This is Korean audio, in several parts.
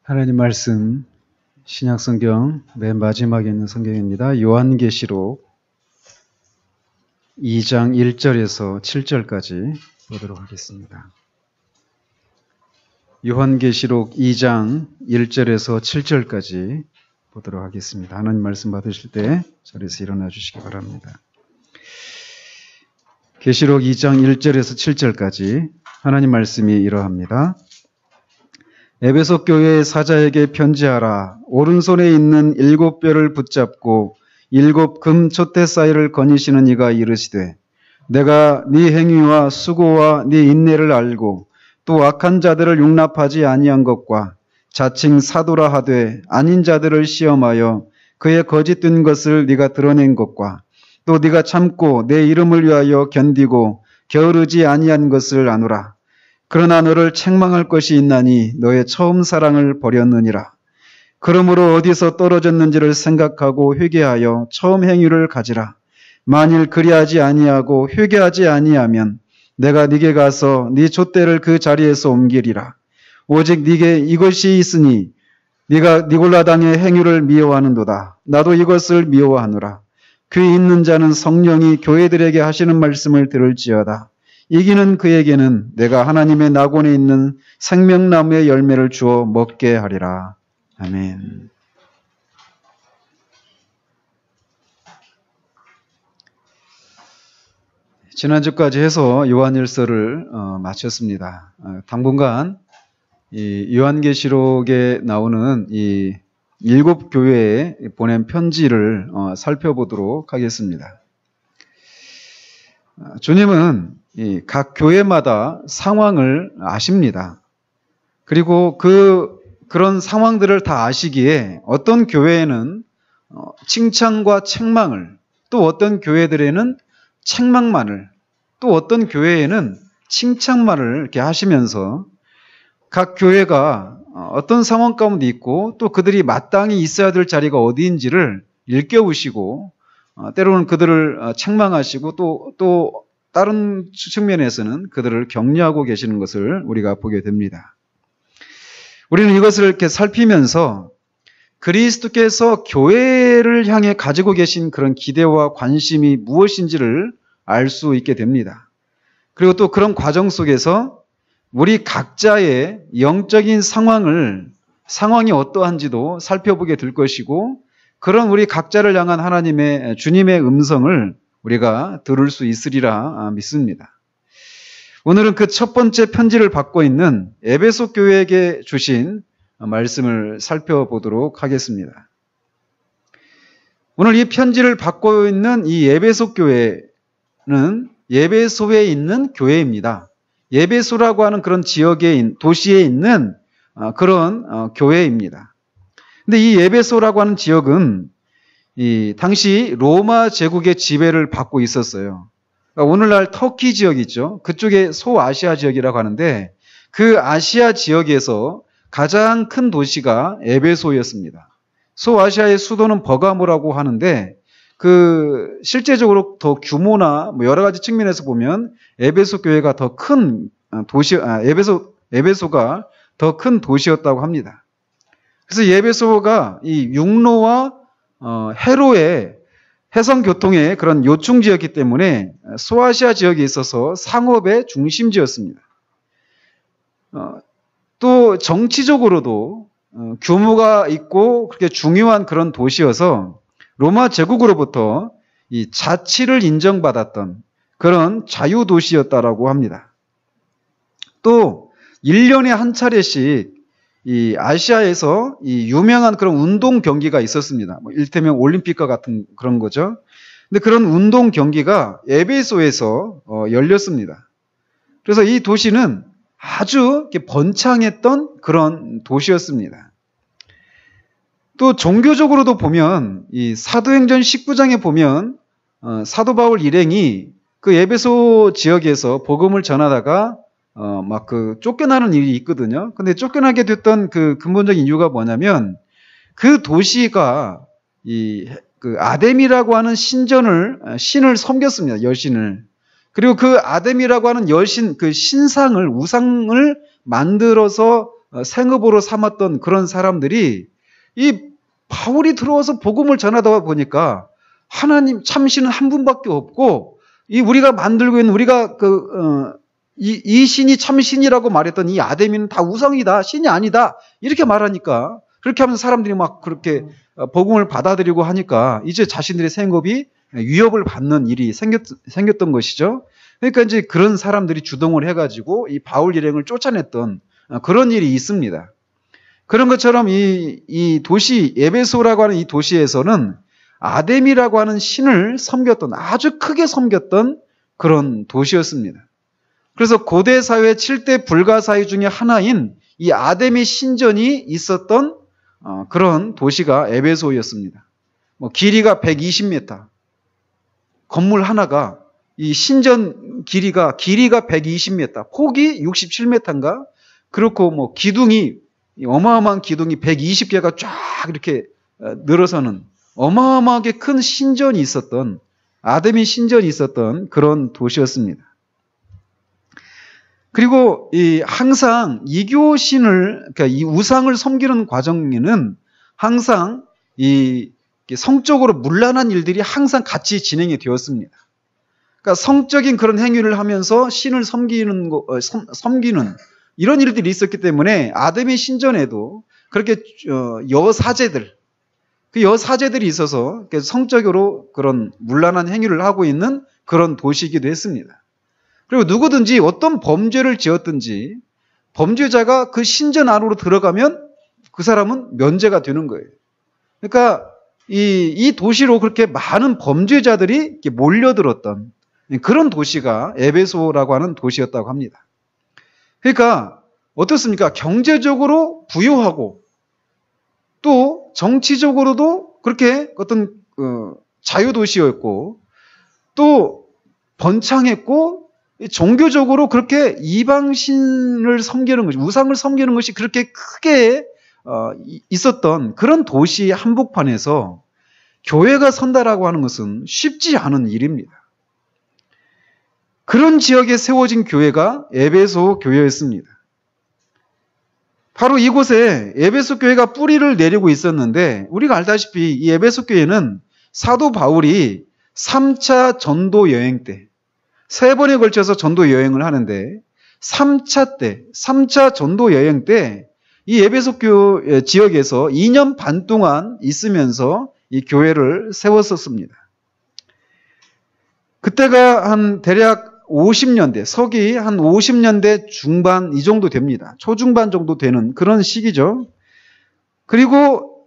하나님 말씀 신약성경 맨 마지막에 있는 성경입니다. 요한계시록 2장 1절에서 7절까지 보도록 하겠습니다. 요한계시록 2장 1절에서 7절까지 보도록 하겠습니다. 하나님 말씀 받으실 때 자리에서 일어나 주시기 바랍니다. 계시록 2장 1절에서 7절까지 하나님 말씀이 이러합니다. 에베소 교회의 사자에게 편지하라. 오른손에 있는 7뼈를 붙잡고 7 금 촛대 사이를 거니시는 이가 이르시되 내가 네 행위와 수고와 네 인내를 알고 또 악한 자들을 용납하지 아니한 것과 자칭 사도라 하되 아닌 자들을 시험하여 그의 거짓된 것을 네가 드러낸 것과 또 네가 참고 내 이름을 위하여 견디고 게으르지 아니한 것을 아노라. 그러나 너를 책망할 것이 있나니 너의 처음 사랑을 버렸느니라. 그러므로 어디서 떨어졌는지를 생각하고 회개하여 처음 행위를 가지라. 만일 그리하지 아니하고 회개하지 아니하면 내가 네게 가서 네 촛대를 그 자리에서 옮기리라. 오직 네게 이것이 있으니 네가 니골라당의 행위를 미워하는도다. 나도 이것을 미워하노라. 귀 있는 자는 성령이 교회들에게 하시는 말씀을 들을지어다. 이기는 그에게는 내가 하나님의 낙원에 있는 생명나무의 열매를 주어 먹게 하리라. 아멘. 지난주까지 해서 요한일서를 마쳤습니다. 당분간 이 요한계시록에 나오는 이 7 교회에 보낸 편지를 살펴보도록 하겠습니다. 주님은 각 교회마다 상황을 아십니다. 그리고 그런 상황들을 다 아시기에 어떤 교회에는 칭찬과 책망을, 또 어떤 교회들에는 책망만을, 또 어떤 교회에는 칭찬만을 이렇게 하시면서 각 교회가 어떤 상황 가운데 있고 또 그들이 마땅히 있어야 될 자리가 어디인지를 일깨우시고 때로는 그들을 책망하시고 또 다른 측면에서는 그들을 격려하고 계시는 것을 우리가 보게 됩니다. 우리는 이것을 이렇게 살피면서 그리스도께서 교회를 향해 가지고 계신 그런 기대와 관심이 무엇인지를 알 수 있게 됩니다. 그리고 또 그런 과정 속에서 우리 각자의 영적인 상황이 어떠한지도 살펴보게 될 것이고 그런 우리 각자를 향한 하나님의 주님의 음성을 우리가 들을 수 있으리라 믿습니다. 오늘은 그 첫 번째 편지를 받고 있는 에베소 교회에게 주신 말씀을 살펴보도록 하겠습니다. 오늘 이 편지를 받고 있는 이 에베소 교회는 에베소에 있는 교회입니다. 에베소라고 하는 그런 도시에 있는 그런 교회입니다. 근데 이 에베소라고 하는 지역은 이 당시 로마 제국의 지배를 받고 있었어요. 그러니까 오늘날 터키 지역 있죠. 그쪽에 소아시아 지역이라고 하는데 그 아시아 지역에서 가장 큰 도시가 에베소였습니다. 소아시아의 수도는 버가모라고 하는데 그 실제적으로 더 규모나 여러 가지 측면에서 보면 에베소 교회가 더 큰 에베소가 더 큰 도시였다고 합니다. 그래서 에베소가 이 육로와 해로의 해상교통의 그런 요충지였기 때문에 소아시아 지역에 있어서 상업의 중심지였습니다. 또 정치적으로도 규모가 있고 그렇게 중요한 그런 도시여서 로마 제국으로부터 이 자치를 인정받았던 그런 자유도시였다라고 합니다. 또 1년에 한 차례씩 이 아시아에서 이 유명한 그런 운동 경기가 있었습니다. 일테면 올림픽과 같은 그런 거죠. 근데 그런 운동 경기가 에베소에서 열렸습니다. 그래서 이 도시는 아주 번창했던 그런 도시였습니다. 또 종교적으로도 보면 이 사도행전 19장에 보면 사도 바울 일행이 그 에베소 지역에서 복음을 전하다가 막 쫓겨나는 일이 있거든요. 근데 쫓겨나게 됐던 그 근본적인 이유가 뭐냐면 그 도시가 그 아데미라고 하는 신을 섬겼습니다. 여신을. 그리고 그 아데미라고 하는 여신, 그 우상을 만들어서 생업으로 삼았던 그런 사람들이 이 바울이 들어와서 복음을 전하다 보니까 하나님 참신은 한 분밖에 없고 이 우리가 만들고 있는 우리가 이 신이 참신이라고 말했던 이 아데미는 다 우상이다, 신이 아니다 이렇게 말하니까 그렇게 하면서 사람들이 막 그렇게 복음을 받아들이고 하니까 이제 자신들의 생업이 위협을 받는 일이 생겼던 것이죠. 그러니까 이제 그런 사람들이 주동을 해가지고 이 바울 일행을 쫓아냈던 그런 일이 있습니다. 그런 것처럼 이 도시 에베소라고 하는 이 도시에서는 아데미라고 하는 신을 섬겼던 아주 크게 섬겼던 그런 도시였습니다. 그래서 고대 사회 7대 불가사의 중에 하나인 이 아데미 신전이 있었던 그런 도시가 에베소였습니다. 길이가 120m, 건물 하나가 이 신전 길이가 120m, 폭이 67m인가? 그렇고 기둥이 어마어마한 기둥이 120개가 쫙 이렇게 늘어서는 어마어마하게 큰 신전이 있었던 아데미 신전이 있었던 그런 도시였습니다. 그리고 항상 이교신을 그러니까 이 우상을 섬기는 과정에는 항상 이 성적으로 문란한 일들이 항상 같이 진행이 되었습니다. 그러니까 성적인 그런 행위를 하면서 신을 섬기는 이런 일들이 있었기 때문에 아데미 신전에도 그렇게 여사제들, 그 여사제들이 있어서 성적으로 그런 문란한 행위를 하고 있는 그런 도시이기도 했습니다. 그리고 누구든지 어떤 범죄를 지었든지 범죄자가 그 신전 안으로 들어가면 그 사람은 면제가 되는 거예요. 그러니까 이 도시로 그렇게 많은 범죄자들이 이렇게 몰려들었던 그런 도시가 에베소라고 하는 도시였다고 합니다. 그러니까 어떻습니까? 경제적으로 부유하고 또 정치적으로도 그렇게 어떤 자유도시였고 또 번창했고 종교적으로 그렇게 이방신을 섬기는 것이, 우상을 섬기는 것이 그렇게 크게 있었던 그런 도시 한복판에서 교회가 선다라고 하는 것은 쉽지 않은 일입니다. 그런 지역에 세워진 교회가 에베소 교회였습니다. 바로 이곳에 에베소 교회가 뿌리를 내리고 있었는데 우리가 알다시피 이 에베소 교회는 사도 바울이 3차 전도 여행 때 3번에 걸쳐서 전도 여행을 하는데 3차 전도 여행 때 이 에베소 지역에서 2년 반 동안 있으면서 이 교회를 세웠었습니다. 그때가 한 대략 50년대, 서기 한 50년대 중반 이 정도 됩니다. 초중반 정도 되는 그런 시기죠. 그리고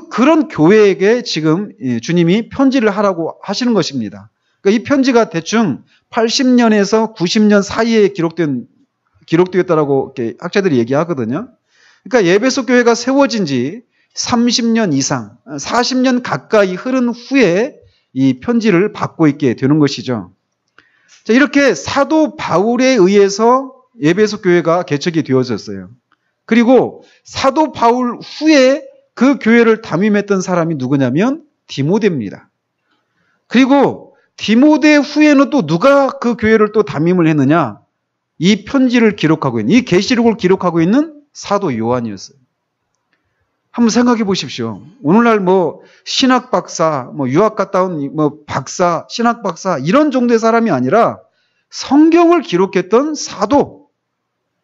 그런 교회에게 지금 주님이 편지를 하라고 하시는 것입니다. 그러니까 이 편지가 대충 80년에서 90년 사이에 기록되었다라고 학자들이 얘기하거든요. 그러니까 에베소 교회가 세워진 지 30년 이상, 40년 가까이 흐른 후에 이 편지를 받고 있게 되는 것이죠. 자, 이렇게 사도 바울에 의해서 에베소 교회가 개척이 되어졌어요. 그리고 사도 바울 후에 그 교회를 담임했던 사람이 누구냐면 디모데입니다. 그리고 디모데 후에는 또 누가 그 교회를 또 담임을 했느냐? 이 편지를 기록하고 있는, 이 계시록을 기록하고 있는 사도 요한이었어요. 한번 생각해 보십시오. 오늘날 신학 박사, 유학 갔다 온 박사, 신학 박사 이런 정도의 사람이 아니라 성경을 기록했던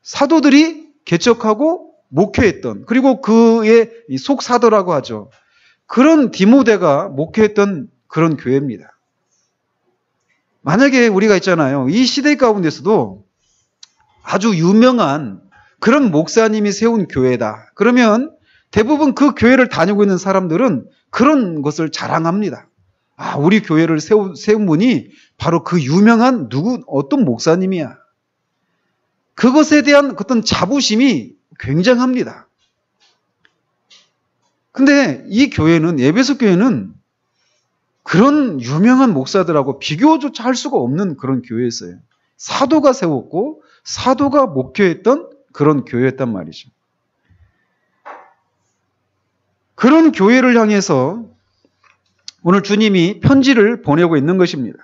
사도들이 개척하고 목회했던, 그리고 그의 속사도라고 하죠. 그런 디모데가 목회했던 그런 교회입니다. 만약에 우리가 있잖아요. 이 시대 가운데서도 아주 유명한 그런 목사님이 세운 교회다. 그러면 대부분 그 교회를 다니고 있는 사람들은 그런 것을 자랑합니다. 아, 우리 교회를 세운 분이 바로 그 유명한 어떤 목사님이야. 그것에 대한 어떤 자부심이 굉장합니다. 근데 이 교회는, 에베소 교회는 그런 유명한 목사들하고 비교조차 할 수가 없는 그런 교회였어요. 사도가 세웠고 사도가 목회했던 그런 교회였단 말이죠. 그런 교회를 향해서 오늘 주님이 편지를 보내고 있는 것입니다.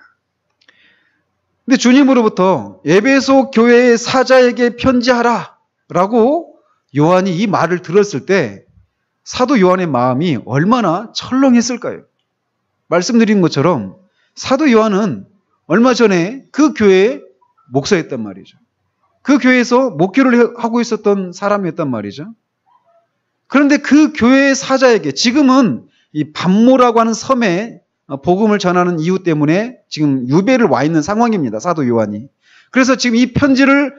근데 주님으로부터 에베소 교회의 사자에게 편지하라 라고 요한이 이 말을 들었을 때 사도 요한의 마음이 얼마나 철렁했을까요? 말씀드린 것처럼 사도 요한은 얼마 전에 그 교회의 목사였단 말이죠. 그 교회에서 목회를 하고 있었던 사람이었단 말이죠. 그런데 그 교회의 사자에게 지금은 이 밤모라고 하는 섬에 복음을 전하는 이유 때문에 지금 유배를 와 있는 상황입니다. 사도 요한이. 그래서 지금 이 편지를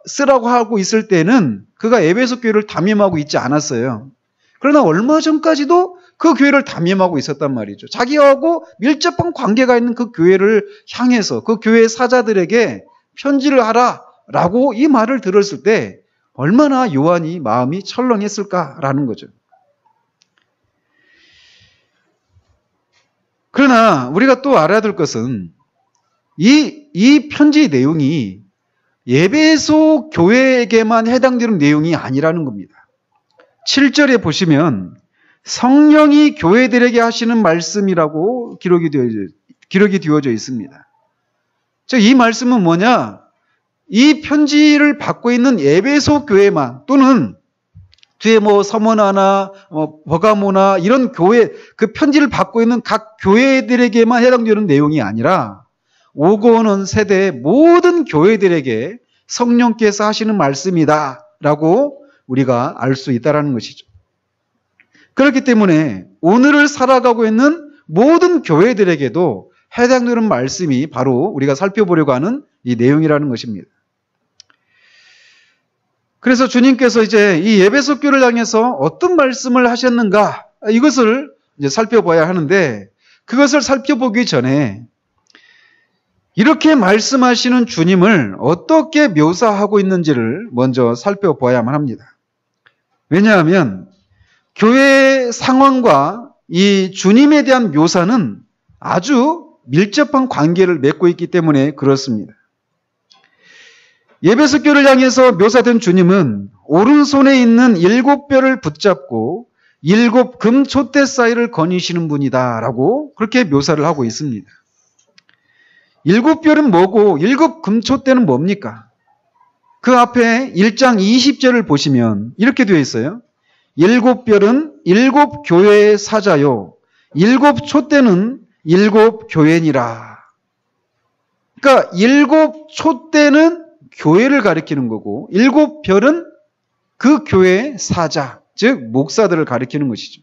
쓰라고 하고 있을 때는 그가 에베소 교회를 담임하고 있지 않았어요. 그러나 얼마 전까지도 그 교회를 담임하고 있었단 말이죠. 자기하고 밀접한 관계가 있는 그 교회를 향해서 그 교회의 사자들에게 편지를 하라라고 이 말을 들었을 때 얼마나 요한이 마음이 철렁했을까라는 거죠. 그러나 우리가 또 알아야 될 것은 이 편지 내용이 에베소 교회에게만 해당되는 내용이 아니라는 겁니다. 7절에 보시면 성령이 교회들에게 하시는 말씀이라고 기록이 되어져 있습니다. 즉, 이 말씀은 뭐냐? 이 편지를 받고 있는 에베소 교회만 또는 뒤에 서머나나 버가모나 이런 교회 그 편지를 받고 있는 각 교회들에게만 해당되는 내용이 아니라 오고 오는 세대의 모든 교회들에게 성령께서 하시는 말씀이다라고 우리가 알 수 있다라는 것이죠. 그렇기 때문에 오늘을 살아가고 있는 모든 교회들에게도 해당되는 말씀이 바로 우리가 살펴보려고 하는 이 내용이라는 것입니다. 그래서 주님께서 이제 이 에베소 교회를 향해서 어떤 말씀을 하셨는가 이것을 이제 살펴봐야 하는데 그것을 살펴보기 전에 이렇게 말씀하시는 주님을 어떻게 묘사하고 있는지를 먼저 살펴봐야만 합니다. 왜냐하면 교회의 상황과 이 주님에 대한 묘사는 아주 밀접한 관계를 맺고 있기 때문에 그렇습니다. 에베소 교회를 향해서 묘사된 주님은 오른손에 있는 7뼈를 붙잡고 7 금촛대 사이를 거니시는 분이다라고 그렇게 묘사를 하고 있습니다. 7뼈는 뭐고 7 금촛대는 뭡니까? 그 앞에 1장 20절을 보시면 이렇게 되어 있어요. 7뼈는 7 교회의 사자요 7 촛대는 7 교회니라. 그러니까 7 촛대는 교회를 가리키는 거고 7 별은 그 교회의 사자, 즉 목사들을 가리키는 것이죠.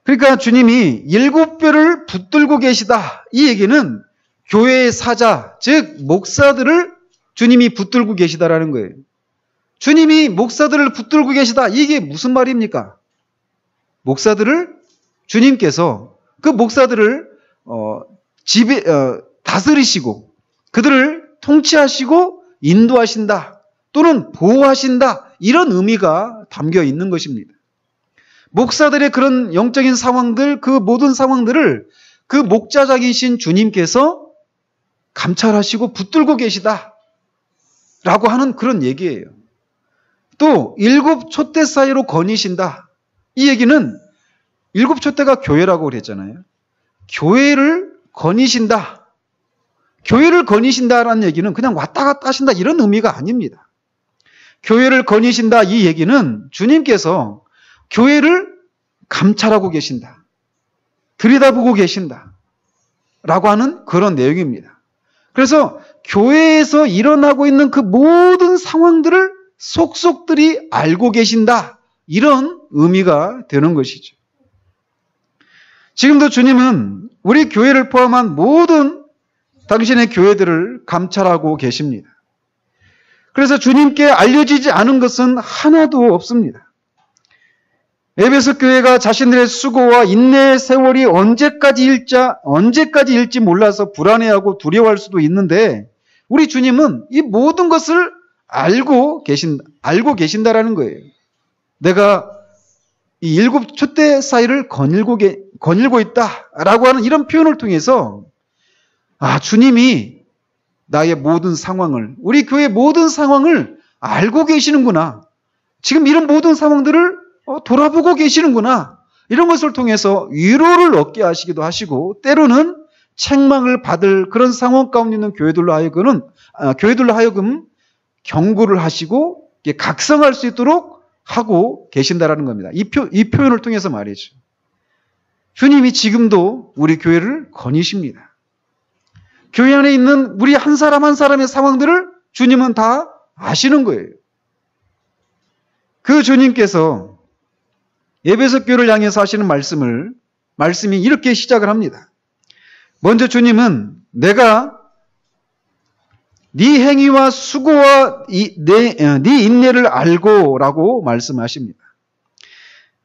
그러니까 주님이 7뼈를 붙들고 계시다. 이 얘기는 교회의 사자, 즉 목사들을 주님이 붙들고 계시다라는 거예요. 주님이 목사들을 붙들고 계시다. 이게 무슨 말입니까? 목사들을 주님께서 그 목사들을 다스리시고 그들을 통치하시고 인도하신다 또는 보호하신다 이런 의미가 담겨 있는 것입니다. 목사들의 그런 영적인 상황들 그 모든 상황들을 그 목자장이신 주님께서 감찰하시고 붙들고 계시다 라고 하는 그런 얘기예요. 또 7 촛대 사이로 거니신다. 이 얘기는 7 촛대가 교회라고 그랬잖아요. 교회를 거니신다. 교회를 거니신다라는 얘기는 그냥 왔다 갔다 하신다 이런 의미가 아닙니다. 교회를 거니신다 이 얘기는 주님께서 교회를 감찰하고 계신다. 들여다보고 계신다. 라고 하는 그런 내용입니다. 그래서 교회에서 일어나고 있는 그 모든 상황들을 속속들이 알고 계신다. 이런 의미가 되는 것이죠. 지금도 주님은 우리 교회를 포함한 모든 당신의 교회들을 감찰하고 계십니다. 그래서 주님께 알려지지 않은 것은 하나도 없습니다. 에베소 교회가 자신들의 수고와 인내의 세월이 언제까지일지 몰라서 불안해하고 두려워할 수도 있는데 우리 주님은 이 모든 것을 알고 계신다라는 거예요. 내가 이 7 촛대 사이를 거닐고 있다라고 하는 이런 표현을 통해서 주님이 나의 모든 상황을 우리 교회의 모든 상황을 알고 계시는구나. 지금 이런 모든 상황들을 돌아보고 계시는구나. 이런 것을 통해서 위로를 얻게 하시기도 하시고 때로는 책망을 받을 그런 상황 가운데 있는 교회들로 하여금 경고를 하시고 각성할 수 있도록 하고 계신다라는 겁니다. 이 표현을 통해서 말이죠. 주님이 지금도 우리 교회를 거니십니다. 교회 안에 있는 우리 한 사람 한 사람의 상황들을 주님은 다 아시는 거예요. 그 주님께서 에베소 교회를 향해서 하시는 말씀이 이렇게 시작을 합니다. 먼저 주님은 내가 네 행위와 수고와 네 인내를 알고라고 말씀하십니다.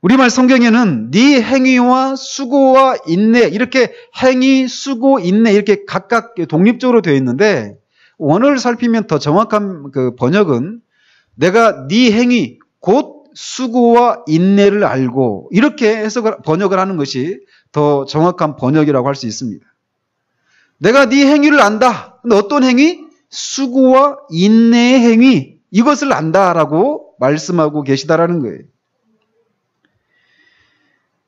우리말 성경에는 네 행위와 수고와 인내 이렇게 행위, 수고, 인내 이렇게 각각 독립적으로 되어 있는데 원어를 살피면 더 정확한 그 번역은 내가 네 행위 곧 수고와 인내를 알고 이렇게 번역을 하는 것이 더 정확한 번역이라고 할 수 있습니다. 내가 네 행위를 안다. 근데 어떤 행위? 수고와 인내의 행위 이것을 안다라고 말씀하고 계시다라는 거예요.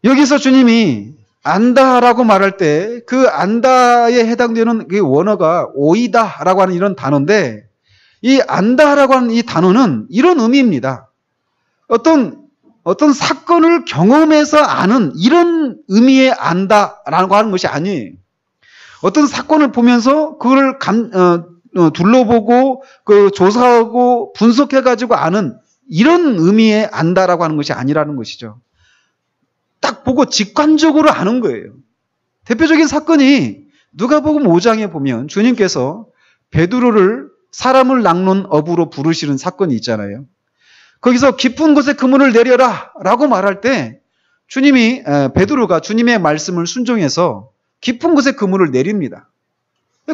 여기서 주님이 안다라고 말할 때 그 안다에 해당되는 그 원어가 오이다라고 하는 이런 단어인데 이 안다라고 하는 이 단어는 이런 의미입니다. 어떤 사건을 경험해서 아는 이런 의미의 안다라고 하는 것이 아니에요. 어떤 사건을 보면서 그걸 둘러보고 그 조사하고 분석해가지고 아는 이런 의미의 안다라고 하는 것이 아니라는 것이죠. 딱 보고 직관적으로 아는 거예요. 대표적인 사건이 누가복음 5장에 보면 주님께서 베드로를 사람을 낚는 어부로 부르시는 사건이 있잖아요. 거기서 깊은 곳에 그물을 내려라 라고 말할 때 베드로가 주님의 말씀을 순종해서 깊은 곳에 그물을 내립니다.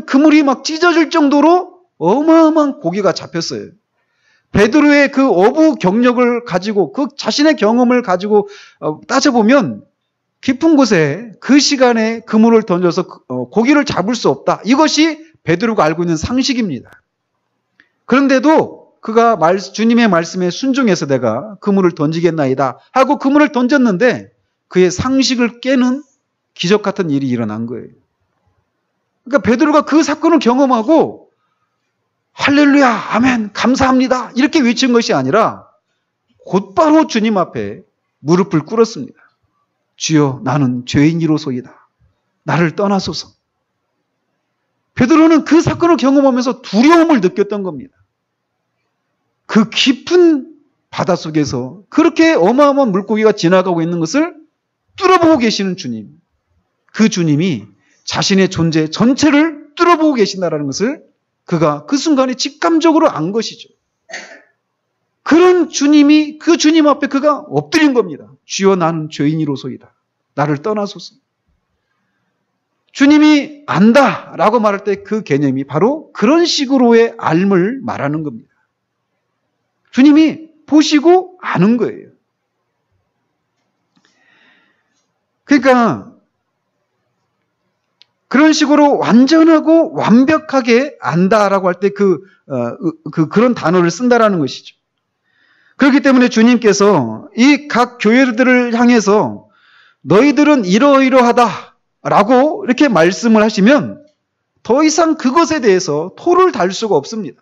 그물이 막 찢어질 정도로 어마어마한 고기가 잡혔어요. 베드로의 그 어부 경력을 가지고 그 자신의 경험을 가지고 따져보면 깊은 곳에 그 시간에 그물을 던져서 고기를 잡을 수 없다. 이것이 베드로가 알고 있는 상식입니다. 그런데도 그가 주님의 말씀에 순종해서 내가 그물을 던지겠나이다 하고 그물을 던졌는데 그의 상식을 깨는 기적 같은 일이 일어난 거예요. 그러니까 베드로가 그 사건을 경험하고 할렐루야, 아멘, 감사합니다 이렇게 외친 것이 아니라 곧바로 주님 앞에 무릎을 꿇었습니다. 주여 나는 죄인이로소이다. 나를 떠나소서. 베드로는 그 사건을 경험하면서 두려움을 느꼈던 겁니다. 그 깊은 바닷속에서 그렇게 어마어마한 물고기가 지나가고 있는 것을 뚫어보고 계시는 주님. 그 주님이 자신의 존재 전체를 뚫어보고 계신다는 것을 그가 그 순간에 직감적으로 안 것이죠. 그런 주님이 그 주님 앞에 그가 엎드린 겁니다. 주여 나는 죄인이로소이다. 나를 떠나소서. 주님이 안다라고 말할 때 그 개념이 바로 그런 식으로의 알을 말하는 겁니다. 주님이 보시고 아는 거예요. 그러니까 그런 식으로 완전하고 완벽하게 안다라고 할 때 그런 단어를 쓴다라는 것이죠. 그렇기 때문에 주님께서 이 각 교회들을 향해서 너희들은 이러이러하다라고 이렇게 말씀을 하시면 더 이상 그것에 대해서 토를 달 수가 없습니다.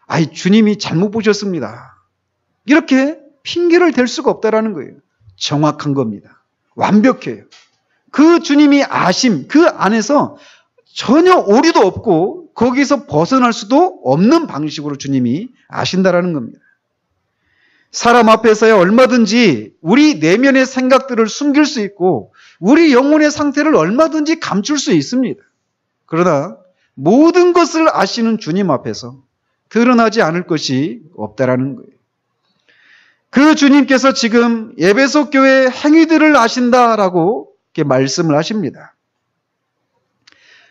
아이, 주님이 잘못 보셨습니다. 이렇게 핑계를 댈 수가 없다라는 거예요. 정확한 겁니다. 완벽해요. 그 주님이 아심, 그 안에서 전혀 오류도 없고 거기서 벗어날 수도 없는 방식으로 주님이 아신다라는 겁니다. 사람 앞에서야 얼마든지 우리 내면의 생각들을 숨길 수 있고 우리 영혼의 상태를 얼마든지 감출 수 있습니다. 그러나 모든 것을 아시는 주님 앞에서 드러나지 않을 것이 없다라는 거예요. 그 주님께서 지금 에베소 교회의 행위들을 아신다라고 이렇게 말씀을 하십니다.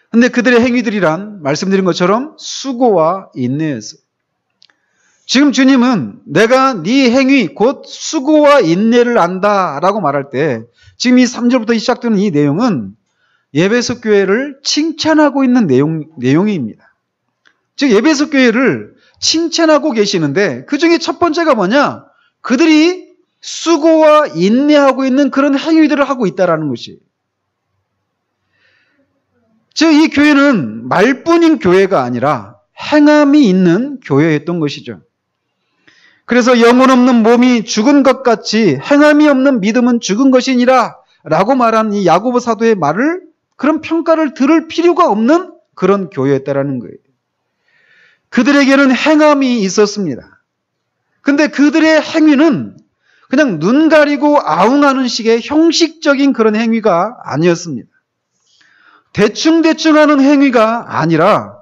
그런데 그들의 행위들이란 말씀드린 것처럼 수고와 인내였어요. 지금 주님은 내가 네 행위 곧 수고와 인내를 안다라고 말할 때 지금 이 3절부터 시작되는 이 내용은 에베소 교회를 칭찬하고 있는 내용입니다. 즉 에베소 교회를 칭찬하고 계시는데 그 중에 첫 번째가 뭐냐? 그들이 수고와 인내하고 있는 그런 행위들을 하고 있다라는 것이에요. 즉 이 교회는 말뿐인 교회가 아니라 행함이 있는 교회였던 것이죠. 그래서 영혼 없는 몸이 죽은 것 같이 행함이 없는 믿음은 죽은 것이니라 라고 말한 이 야고보 사도의 말을, 그런 평가를 들을 필요가 없는 그런 교회였다라는 거예요. 그들에게는 행함이 있었습니다. 근데 그들의 행위는 그냥 눈 가리고 아웅하는 식의 형식적인 그런 행위가 아니었습니다. 대충대충 하는 행위가 아니라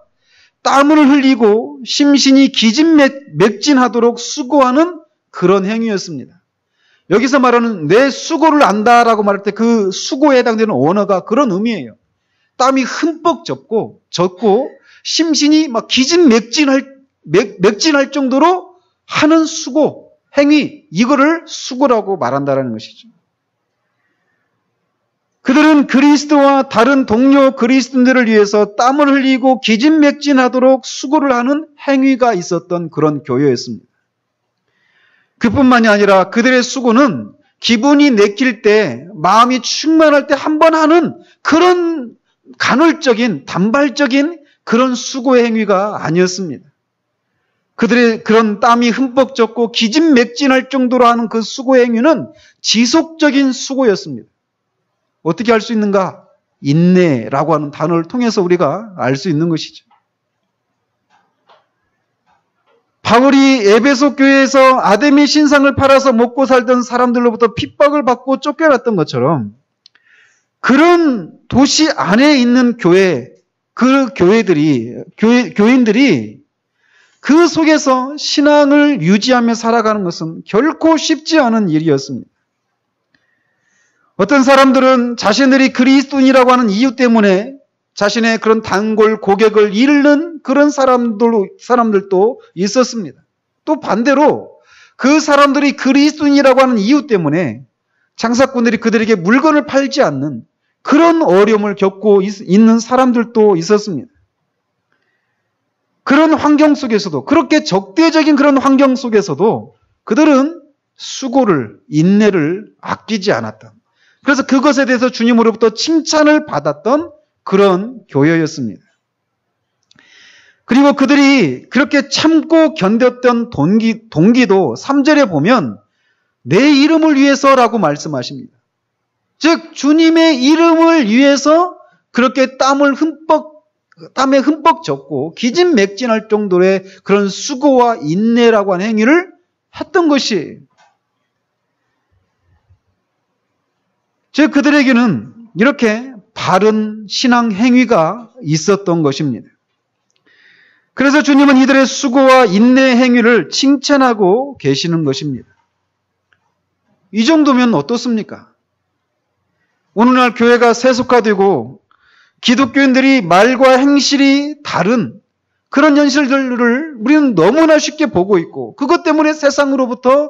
땀을 흘리고 심신이 기진맥진하도록 수고하는 그런 행위였습니다. 여기서 말하는 내 수고를 안다라고 말할 때 그 수고에 해당되는 언어가 그런 의미예요. 땀이 흠뻑 젖고 심신이 막 맥진할 정도로 하는 수고, 행위, 이거를 수고라고 말한다는 것이죠. 그들은 그리스도와 다른 동료 그리스도인들을 위해서 땀을 흘리고 기진맥진하도록 수고를 하는 행위가 있었던 그런 교회였습니다. 그뿐만이 아니라 그들의 수고는 기분이 내킬 때, 마음이 충만할 때 한 번 하는 그런 간헐적인, 단발적인 그런 수고의 행위가 아니었습니다. 그들의 그런 땀이 흠뻑 젖고 기진맥진할 정도로 하는 그 수고의 행위는 지속적인 수고였습니다. 어떻게 할 수 있는가? 인내라고 하는 단어를 통해서 우리가 알 수 있는 것이죠. 바울이 에베소 교회에서 아데미 신상을 팔아서 먹고 살던 사람들로부터 핍박을 받고 쫓겨났던 것처럼, 그런 도시 안에 있는 교회, 그 교인들이 그 속에서 신앙을 유지하며 살아가는 것은 결코 쉽지 않은 일이었습니다. 어떤 사람들은 자신들이 그리스도인이라고 하는 이유 때문에 자신의 그런 단골 고객을 잃는 그런 사람들도 있었습니다. 또 반대로 그 사람들이 그리스도인이라고 하는 이유 때문에 장사꾼들이 그들에게 물건을 팔지 않는 그런 어려움을 겪고 있는 사람들도 있었습니다. 그런 환경 속에서도, 그렇게 적대적인 그런 환경 속에서도 그들은 수고를, 인내를 아끼지 않았다. 그래서 그것에 대해서 주님으로부터 칭찬을 받았던 그런 교회였습니다. 그리고 그들이 그렇게 참고 견뎠던 동기도 3절에 보면 내 이름을 위해서라고 말씀하십니다. 즉 주님의 이름을 위해서 그렇게 땀에 흠뻑 젖고 기진맥진할 정도의 그런 수고와 인내라고 하는 행위를 했던 것이, 즉 그들에게는 이렇게 바른 신앙 행위가 있었던 것입니다. 그래서 주님은 이들의 수고와 인내 행위를 칭찬하고 계시는 것입니다. 이 정도면 어떻습니까? 오늘날 교회가 세속화되고 기독교인들이 말과 행실이 다른 그런 현실들을 우리는 너무나 쉽게 보고 있고, 그것 때문에 세상으로부터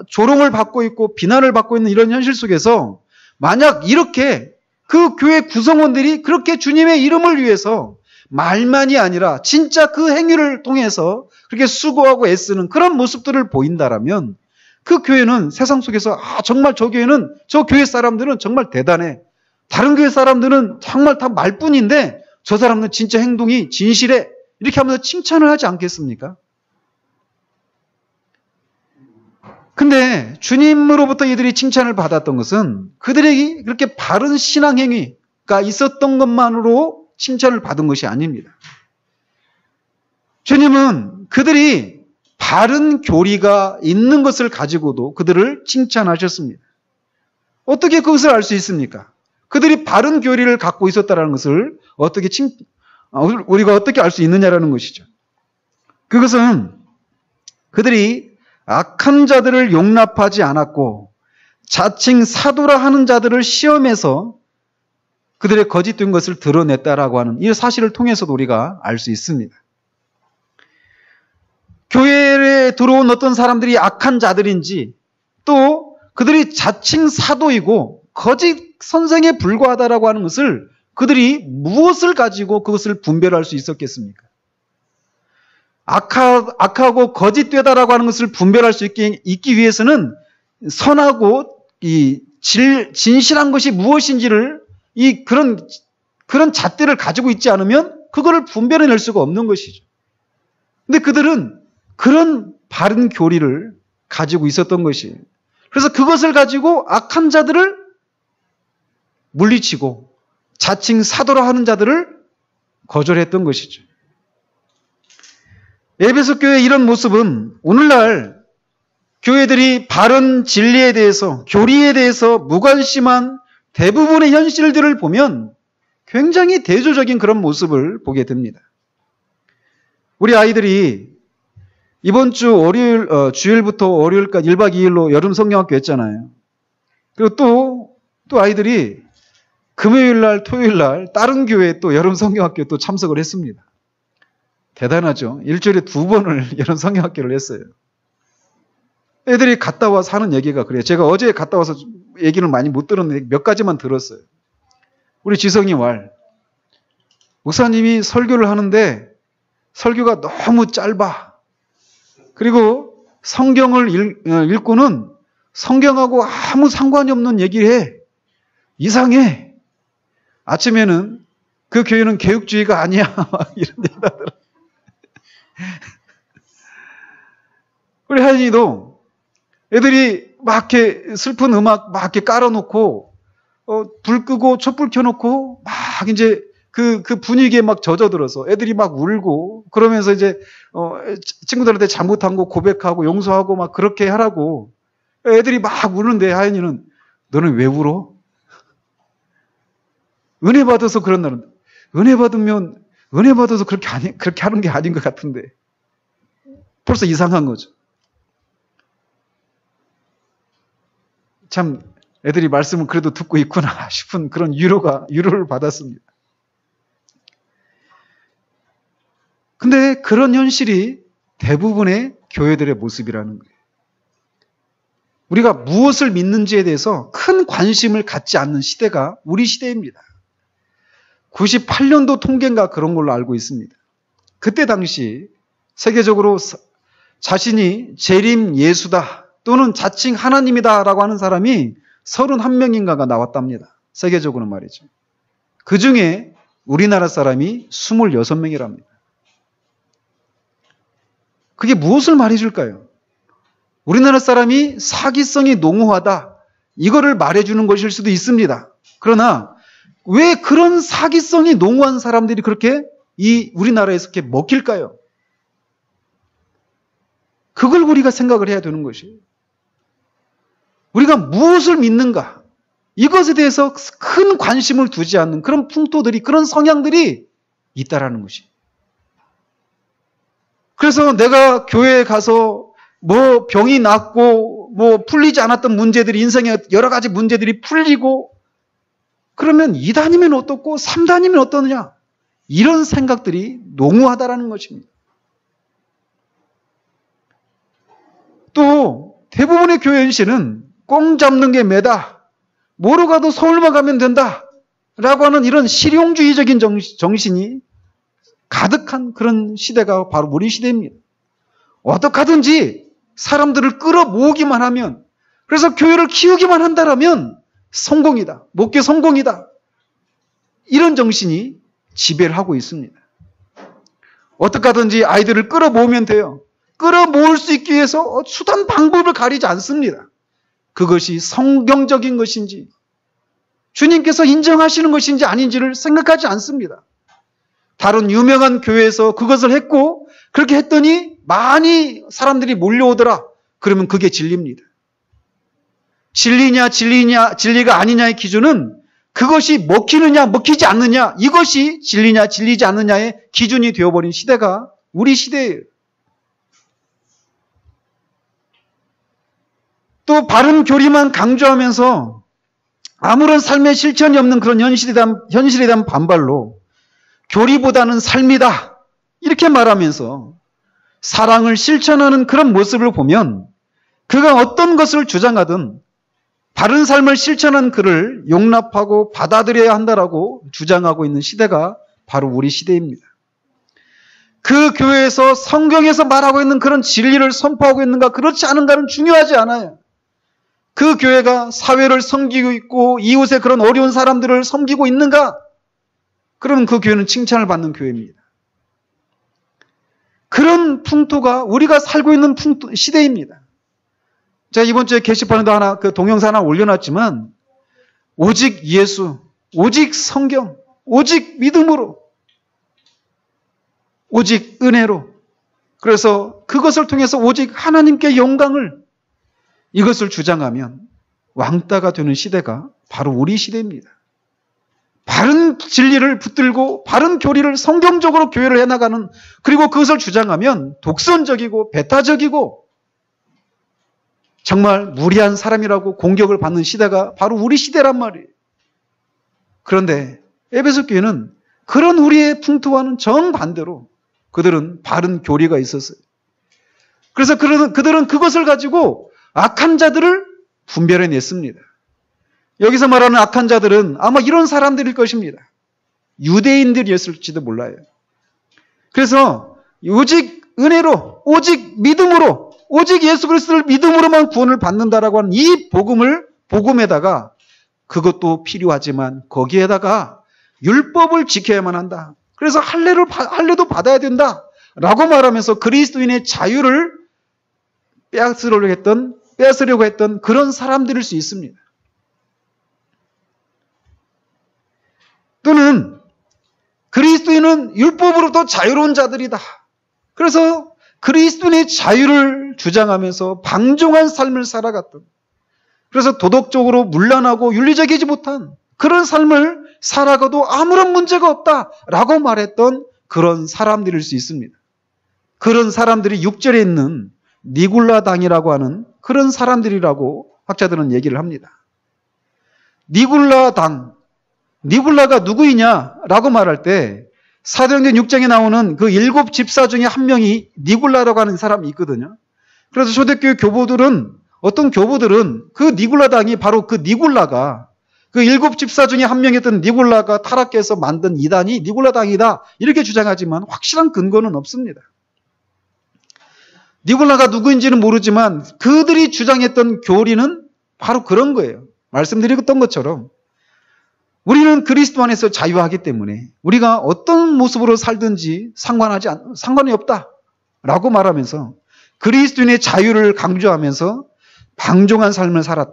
조롱을 받고 있고 비난을 받고 있는 이런 현실 속에서, 만약 이렇게 그 교회 구성원들이 그렇게 주님의 이름을 위해서 말만이 아니라 진짜 그 행위를 통해서 그렇게 수고하고 애쓰는 그런 모습들을 보인다라면, 그 교회는 세상 속에서 정말 저 교회 사람들은 정말 대단해, 다른 교회 사람들은 정말 다 말뿐인데 저 사람은 진짜 행동이 진실해, 이렇게 하면서 칭찬을 하지 않겠습니까? 근데 주님으로부터 이들이 칭찬을 받았던 것은 그들에게 그렇게 바른 신앙 행위가 있었던 것만으로 칭찬을 받은 것이 아닙니다. 주님은 그들이 바른 교리가 있는 것을 가지고도 그들을 칭찬하셨습니다. 어떻게 그것을 알 수 있습니까? 그들이 바른 교리를 갖고 있었다는 것을 우리가 어떻게 알 수 있느냐라는 것이죠. 그것은 그들이 악한 자들을 용납하지 않았고 자칭 사도라 하는 자들을 시험해서 그들의 거짓된 것을 드러냈다라고 하는 이 사실을 통해서도 우리가 알 수 있습니다. 교회에 들어온 어떤 사람들이 악한 자들인지, 또 그들이 자칭 사도이고 거짓 선생에 불과하다라고 하는 것을 그들이 무엇을 가지고 그것을 분별할 수 있었겠습니까? 악하고 거짓되다라고 하는 것을 분별할 수 있기 위해서는 선하고 진실한 것이 무엇인지를 그런 잣대를 가지고 있지 않으면 그거를 분별해낼 수가 없는 것이죠. 근데 그들은 그런 바른 교리를 가지고 있었던 것이에요. 그래서 그것을 가지고 악한 자들을 물리치고 자칭 사도라 하는 자들을 거절했던 것이죠. 에베소 교회의 이런 모습은 오늘날 교회들이 바른 진리에 대해서, 교리에 대해서 무관심한 대부분의 현실들을 보면 굉장히 대조적인 그런 모습을 보게 됩니다. 우리 아이들이 이번 주 주일부터 월요일까지 1박 2일로 여름 성경학교 했잖아요. 그리고 또 아이들이 금요일날, 토요일날 다른 교회에 또 여름 성경학교에 또 참석을 했습니다. 대단하죠. 일주일에 2번을 여름 성경학교를 했어요. 애들이 갔다 와서 하는 얘기가 그래요. 제가 어제 갔다 와서 얘기를 많이 못 들었는데 몇 가지만 들었어요. 우리 지성이 목사님이 설교를 하는데 설교가 너무 짧아. 그리고 성경을 읽고는 성경하고 아무 상관이 없는 얘기를 해. 이상해. 아침에는 그 교회는 개혁주의가 아니야. 이런 얘기를 하더라. 우리 하진이도 애들이 막 이렇게 슬픈 음악 막 이렇게 깔아놓고 불 끄고 촛불 켜놓고 막 이제 그 분위기에 막 젖어들어서 애들이 막 울고 그러면서 이제 친구들한테 잘못한 거 고백하고 용서하고 막 그렇게 하라고 애들이 막 우는데 하연이는 너는 왜 울어? 은혜 받아서 그런다는 은혜 받아서 그렇게 하는 게 아닌 것 같은데 벌써 이상한 거죠. 참 애들이 말씀을 그래도 듣고 있구나 싶은 그런 위로를 받았습니다. 근데 그런 현실이 대부분의 교회들의 모습이라는 거예요. 우리가 무엇을 믿는지에 대해서 큰 관심을 갖지 않는 시대가 우리 시대입니다. 98년도 통계인가 그런 걸로 알고 있습니다. 그때 당시 세계적으로 자신이 재림 예수다 또는 자칭 하나님이다 라고 하는 사람이 31명인가가 나왔답니다. 세계적으로 말이죠. 그 중에 우리나라 사람이 26명이랍니다. 그게 무엇을 말해줄까요? 우리나라 사람이 사기성이 농후하다. 이거를 말해주는 것일 수도 있습니다. 그러나 왜 그런 사기성이 농후한 사람들이 그렇게 우리나라에서 이렇게 먹힐까요? 그걸 우리가 생각을 해야 되는 것이에요. 우리가 무엇을 믿는가? 이것에 대해서 큰 관심을 두지 않는 그런 풍토들이, 그런 성향들이 있다라는 것이에요. 그래서 내가 교회에 가서 뭐 병이 낫고 뭐 풀리지 않았던 문제들이 인생의 여러 가지 문제들이 풀리고 그러면 2단이면 어떻고 3단이면 어떠느냐? 이런 생각들이 농후하다라는 것입니다. 또 대부분의 교회 현실은 꽁 잡는 게 매다. 뭐로 가도 서울만 가면 된다. 라고 하는 이런 실용주의적인 정신이 가득한 그런 시대가 바로 우리 시대입니다. 어떻게 하든지 사람들을 끌어모으기만 하면, 그래서 교회를 키우기만 한다라면 성공이다. 목회 성공이다. 이런 정신이 지배를 하고 있습니다. 어떻게 하든지 아이들을 끌어모으면 돼요. 끌어모을 수 있기 위해서 수단 방법을 가리지 않습니다. 그것이 성경적인 것인지 주님께서 인정하시는 것인지 아닌지를 생각하지 않습니다. 다른 유명한 교회에서 그것을 했고 그렇게 했더니 많이 사람들이 몰려오더라. 그러면 그게 진리입니다. 진리가 아니냐의 기준은 그것이 먹히느냐 먹히지 않느냐, 이것이 진리냐 진리지 않느냐의 기준이 되어버린 시대가 우리 시대예요. 또 바른 교리만 강조하면서 아무런 삶의 실천이 없는 그런 현실에 대한 반발로 교리보다는 삶이다 이렇게 말하면서 사랑을 실천하는 그런 모습을 보면 그가 어떤 것을 주장하든 바른 삶을 실천한 그를 용납하고 받아들여야 한다라고 주장하고 있는 시대가 바로 우리 시대입니다. 그 교회에서 성경에서 말하고 있는 그런 진리를 선포하고 있는가 그렇지 않은가는 중요하지 않아요. 그 교회가 사회를 섬기고 있고 이웃의 그런 어려운 사람들을 섬기고 있는가? 그러면 그 교회는 칭찬을 받는 교회입니다. 그런 풍토가 우리가 살고 있는 시대입니다. 제가 이번 주에 게시판에도 하나 그 동영상 하나 올려놨지만 오직 예수, 오직 성경, 오직 믿음으로, 오직 은혜로, 그래서 그것을 통해서 오직 하나님께 영광을, 이것을 주장하면 왕따가 되는 시대가 바로 우리 시대입니다. 바른 진리를 붙들고 바른 교리를 성경적으로 교회를 해나가는, 그리고 그것을 주장하면 독선적이고 배타적이고 정말 무리한 사람이라고 공격을 받는 시대가 바로 우리 시대란 말이에요. 그런데 에베소 교회는 그런 우리의 풍토와는 정반대로 그들은 바른 교리가 있었어요. 그래서 그들은 그것을 가지고 악한 자들을 분별해냈습니다. 여기서 말하는 악한 자들은 아마 이런 사람들일 것입니다. 유대인들이었을지도 몰라요. 그래서 오직 은혜로, 오직 믿음으로, 오직 예수 그리스도를 믿음으로만 구원을 받는다라고 하는 이 복음에다가 그것도 필요하지만 거기에다가 율법을 지켜야만 한다. 그래서 할례도 받아야 된다. 라고 말하면서 그리스도인의 자유를 빼앗으려고 했던 그런 사람들일 수 있습니다. 또는 그리스도인은 율법으로부터 자유로운 자들이다. 그래서 그리스도인의 자유를 주장하면서 방종한 삶을 살아갔던, 그래서 도덕적으로 문란하고 윤리적이지 못한 그런 삶을 살아가도 아무런 문제가 없다라고 말했던 그런 사람들일 수 있습니다. 그런 사람들이 6절에 있는 니굴라당이라고 하는 그런 사람들이라고 학자들은 얘기를 합니다. 니굴라가 누구이냐라고 말할 때 사도행전 6장에 나오는 그 7 집사 중에 한 명이 니굴라라고 하는 사람이 있거든요. 그래서 초대교회 어떤 교보들은 그 니굴라당이 바로 그 니굴라가 그 7 집사 중에 한 명이었던 니굴라가 타락해서 만든 이단이 니굴라당이다 이렇게 주장하지만 확실한 근거는 없습니다. 니굴라가 누구인지는 모르지만 그들이 주장했던 교리는 바로 그런 거예요. 말씀드렸던 것처럼 우리는 그리스도 안에서 자유하기 때문에 우리가 어떤 모습으로 살든지 상관이 없다라고 말하면서 그리스도인의 자유를 강조하면서 방종한 삶을 살았다.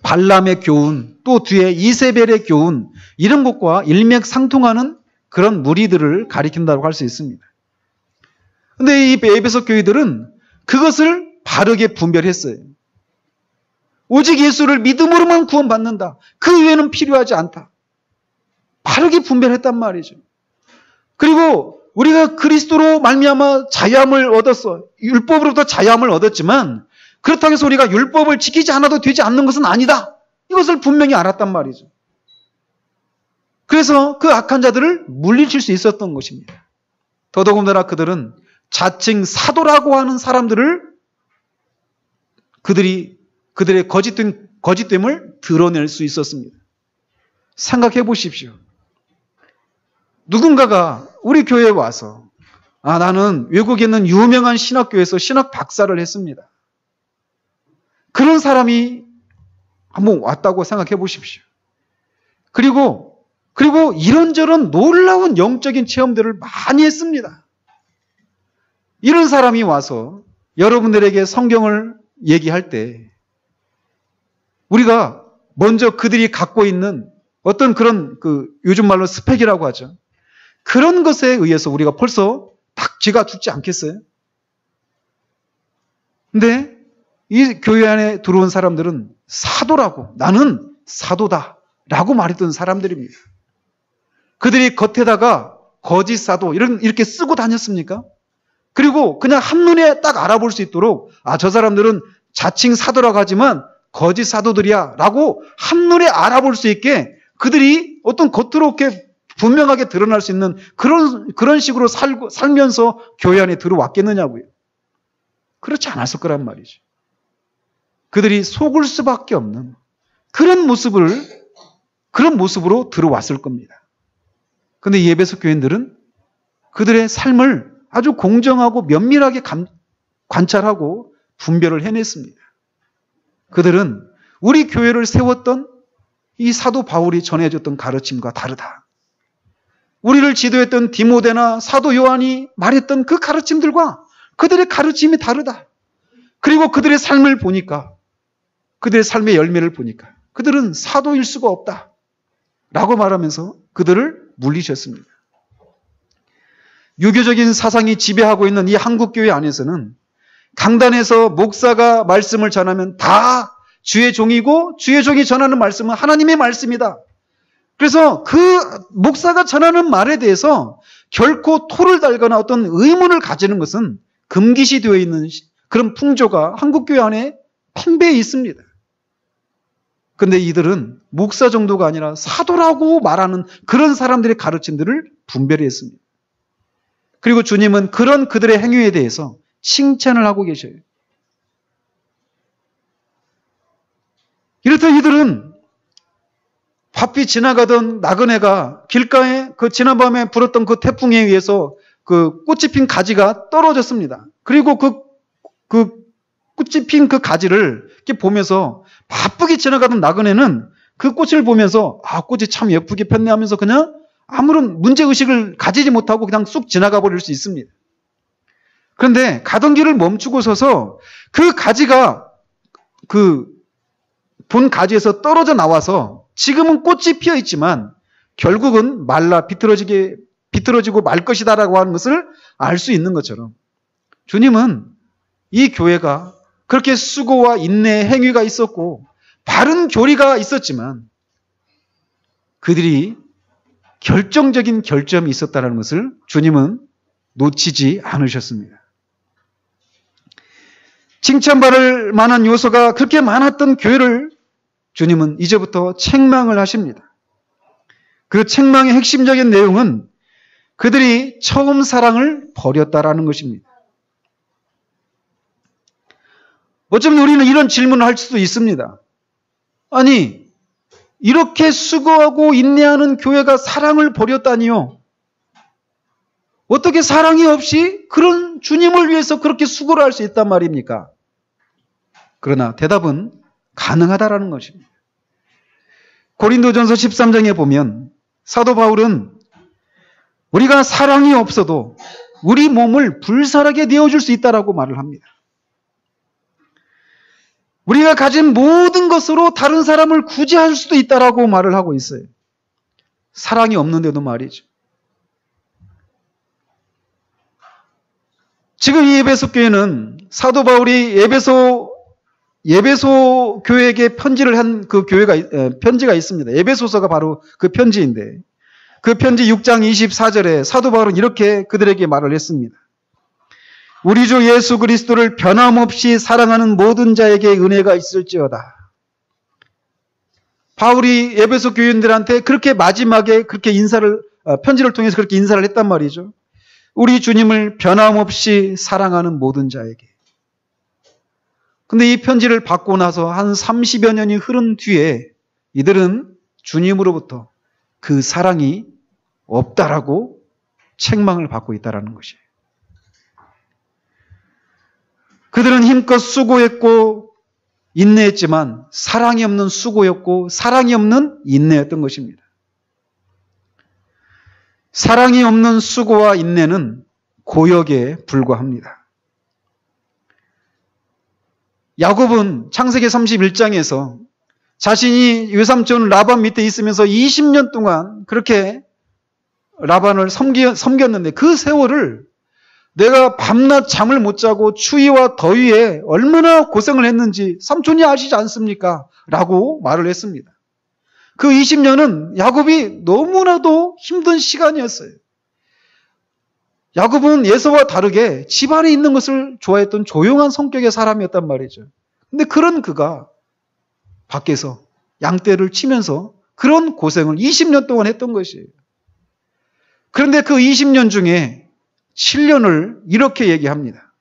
발람의 교훈, 또 뒤에 이세벨의 교훈, 이런 것과 일맥상통하는 그런 무리들을 가리킨다고 할 수 있습니다. 그런데 이 에베소 교회들은 그것을 바르게 분별했어요. 오직 예수를 믿음으로만 구원받는다. 그 외에는 필요하지 않다. 바르게 분별했단 말이죠. 그리고 우리가 그리스도로 말미암아 자유함을 얻었어. 율법으로부터 자유함을 얻었지만 그렇다고 해서 우리가 율법을 지키지 않아도 되지 않는 것은 아니다. 이것을 분명히 알았단 말이죠. 그래서 그 악한 자들을 물리칠 수 있었던 것입니다. 더더군다나 그들은 자칭 사도라고 하는 사람들을 그들의 거짓됨을 드러낼 수 있었습니다. 생각해 보십시오. 누군가가 우리 교회에 와서 나는 외국에 있는 유명한 신학교에서 신학 박사를 했습니다. 그런 사람이 한번 왔다고 생각해 보십시오. 그리고 이런저런 놀라운 영적인 체험들을 많이 했습니다. 이런 사람이 와서 여러분들에게 성경을 얘기할 때 우리가 먼저 그들이 갖고 있는 어떤 그런 요즘 말로 스펙이라고 하죠. 그런 것에 의해서 우리가 벌써 딱 쥐가 죽지 않겠어요? 근데 이 교회 안에 들어온 사람들은 사도라고, 나는 사도다라고 말했던 사람들입니다. 그들이 겉에다가 거짓 사도 이렇게 쓰고 다녔습니까? 그리고 그냥 한눈에 딱 알아볼 수 있도록 저 사람들은 자칭 사도라고 하지만 거짓 사도들이야 라고 한눈에 알아볼 수 있게 그들이 어떤 겉으로 이렇게 분명하게 드러날 수 있는 그런 식으로 살면서 교회 안에 들어왔겠느냐고요. 그렇지 않았을 거란 말이죠. 그들이 속을 수밖에 없는 그런 모습으로 들어왔을 겁니다. 그런데 이 에베소 교인들은 그들의 삶을 아주 공정하고 면밀하게 관찰하고 분별을 해냈습니다. 그들은 우리 교회를 세웠던 이 사도 바울이 전해줬던 가르침과 다르다. 우리를 지도했던 디모데나 사도 요한이 말했던 그 가르침들과 그들의 가르침이 다르다. 그리고 그들의 삶을 보니까, 그들의 삶의 열매를 보니까 그들은 사도일 수가 없다 라고 말하면서 그들을 물리셨습니다. 유교적인 사상이 지배하고 있는 이 한국교회 안에서는 강단에서 목사가 말씀을 전하면 다 주의 종이고, 주의 종이 전하는 말씀은 하나님의 말씀이다. 그래서 그 목사가 전하는 말에 대해서 결코 토를 달거나 어떤 의문을 가지는 것은 금기시 되어 있는 그런 풍조가 한국교회 안에 팽배해 있습니다. 그런데 이들은 목사 정도가 아니라 사도라고 말하는 그런 사람들의 가르침들을 분별히 했습니다. 그리고 주님은 그런 그들의 행위에 대해서 칭찬을 하고 계셔요. 이렇듯 이들은 바삐 지나가던 나그네가 길가에 그 지난밤에 불었던 그 태풍에 의해서 그 꽃이 핀 가지가 떨어졌습니다. 그리고 그 꽃이 핀 그 가지를 이렇게 보면서 바쁘게 지나가던 나그네는 그 꽃을 보면서 꽃이 참 예쁘게 폈네 하면서 그냥 아무런 문제의식을 가지지 못하고 그냥 쑥 지나가 버릴 수 있습니다. 그런데 가던 길을 멈추고 서서 그 가지가 본 가지에서 떨어져 나와서 지금은 꽃이 피어 있지만 결국은 말라 비틀어지고 말 것이다라고 하는 것을 알 수 있는 것처럼 주님은 이 교회가 그렇게 수고와 인내의 행위가 있었고 바른 교리가 있었지만 그들이 결정적인 결점이 있었다는 것을 주님은 놓치지 않으셨습니다. 칭찬받을 만한 요소가 그렇게 많았던 교회를 주님은 이제부터 책망을 하십니다. 그 책망의 핵심적인 내용은 그들이 처음 사랑을 버렸다라는 것입니다. 어쩌면 우리는 이런 질문을 할 수도 있습니다. 아니, 이렇게 수고하고 인내하는 교회가 사랑을 버렸다니요? 어떻게 사랑이 없이 그런 주님을 위해서 그렇게 수고를 할 수 있단 말입니까? 그러나 대답은 가능하다라는 것입니다. 고린도전서 13장에 보면 사도 바울은 우리가 사랑이 없어도 우리 몸을 불살하게 내어줄 수 있다라고 말을 합니다. 우리가 가진 모든 것으로 다른 사람을 구제할 수도 있다라고 말을 하고 있어요. 사랑이 없는데도 말이죠. 지금 이 에베소 교회는 사도 바울이 에베소 교회에게 편지를 한 그 편지가 있습니다. 에베소서가 바로 그 편지인데 그 편지 6장 24절에 사도 바울은 이렇게 그들에게 말을 했습니다. 우리 주 예수 그리스도를 변함없이 사랑하는 모든 자에게 은혜가 있을지어다. 바울이 에베소 교인들한테 그렇게 마지막에 그렇게 편지를 통해서 그렇게 인사를 했단 말이죠. 우리 주님을 변함없이 사랑하는 모든 자에게. 근데 이 편지를 받고 나서 한 30여 년이 흐른 뒤에 이들은 주님으로부터 그 사랑이 없다라고 책망을 받고 있다라는 것이에요. 그들은 힘껏 수고했고 인내했지만 사랑이 없는 수고였고 사랑이 없는 인내였던 것입니다. 사랑이 없는 수고와 인내는 고역에 불과합니다. 야곱은 창세기 31장에서 자신이 외삼촌 라반 밑에 있으면서 20년 동안 그렇게 라반을 섬겼는데 그 세월을 내가 밤낮 잠을 못 자고 추위와 더위에 얼마나 고생을 했는지 삼촌이 아시지 않습니까? 라고 말을 했습니다. 그 20년은 야곱이 너무나도 힘든 시간이었어요. 야곱은 에서와 다르게 집안에 있는 것을 좋아했던 조용한 성격의 사람이었단 말이죠. 근데 그런 그가 밖에서 양떼를 치면서 그런 고생을 20년 동안 했던 것이에요. 그런데 그 20년 중에 7년을 이렇게 얘기합니다.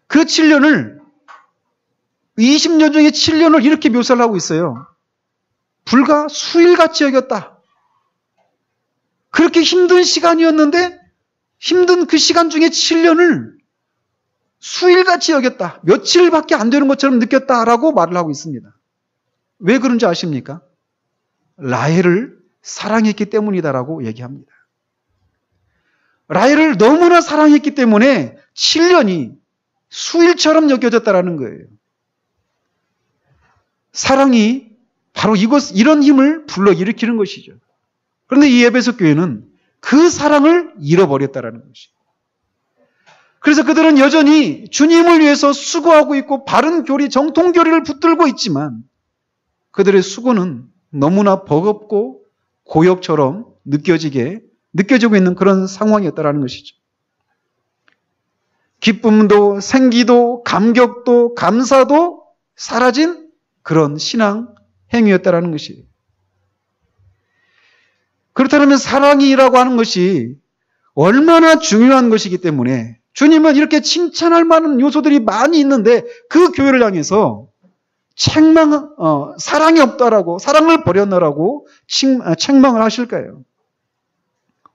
그 7년을 20년 중에 7년을 이렇게 묘사를 하고 있어요. 불과 수일같이 여겼다. 그렇게 힘든 시간이었는데 힘든 그 시간 중에 7년을 수일같이 여겼다. 며칠밖에 안 되는 것처럼 느꼈다라고 말을 하고 있습니다. 왜 그런지 아십니까? 라헬을 사랑했기 때문이다라고 얘기합니다. 라헬을 너무나 사랑했기 때문에 7년이 수일처럼 여겨졌다라는 거예요. 사랑이 바로 이런 힘을 불러일으키는 것이죠. 그런데 이 에베소 교회는 그 사랑을 잃어버렸다라는 것이죠. 그래서 그들은 여전히 주님을 위해서 수고하고 있고 바른 교리, 정통 교리를 붙들고 있지만 그들의 수고는 너무나 버겁고 고역처럼 느껴지고 있는 그런 상황이었다라는 것이죠. 기쁨도 생기도 감격도 감사도 사라진 그런 신앙 행위였다라는 것이에요. 그렇다면 사랑이라고 하는 것이 얼마나 중요한 것이기 때문에 주님은 이렇게 칭찬할 만한 요소들이 많이 있는데 그 교회를 향해서 사랑이 없다라고, 사랑을 버렸나라고 책망을 하실까요?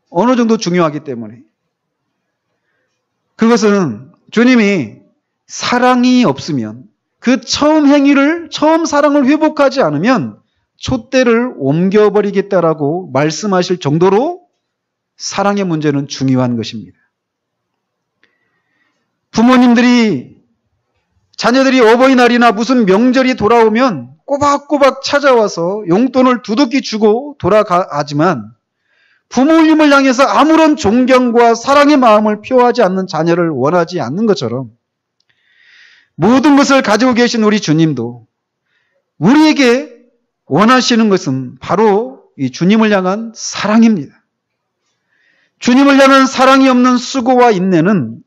어느 정도 중요하기 때문에. 그것은 주님이 사랑이 없으면 그 처음 사랑을 회복하지 않으면 촛대를 옮겨버리겠다라고 말씀하실 정도로 사랑의 문제는 중요한 것입니다. 부모님들이 자녀들이 어버이날이나 무슨 명절이 돌아오면 꼬박꼬박 찾아와서 용돈을 두둑이 주고 돌아가지만 부모님을 향해서 아무런 존경과 사랑의 마음을 표하지 않는 자녀를 원하지 않는 것처럼 모든 것을 가지고 계신 우리 주님도 우리에게 원하시는 것은 바로 이 주님을 향한 사랑입니다. 주님을 향한 사랑이 없는 수고와 인내는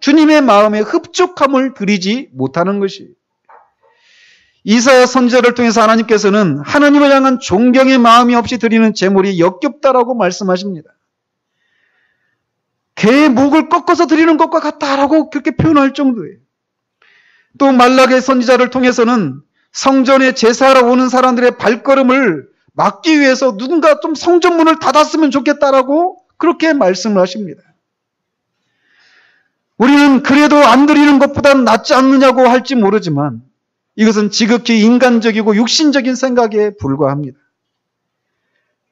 주님의 마음에 흡족함을 드리지 못하는 것이에요. 이사야 선지자를 통해서 하나님께서는 하나님을 향한 존경의 마음이 없이 드리는 제물이 역겹다라고 말씀하십니다. 개의 목을 꺾어서 드리는 것과 같다라고 그렇게 표현할 정도예요. 또 말라기 선지자를 통해서는 성전에 제사하러 오는 사람들의 발걸음을 막기 위해서 누군가 좀 성전문을 닫았으면 좋겠다라고 그렇게 말씀을 하십니다. 우리는 그래도 안 드리는 것보단 낫지 않느냐고 할지 모르지만 이것은 지극히 인간적이고 육신적인 생각에 불과합니다.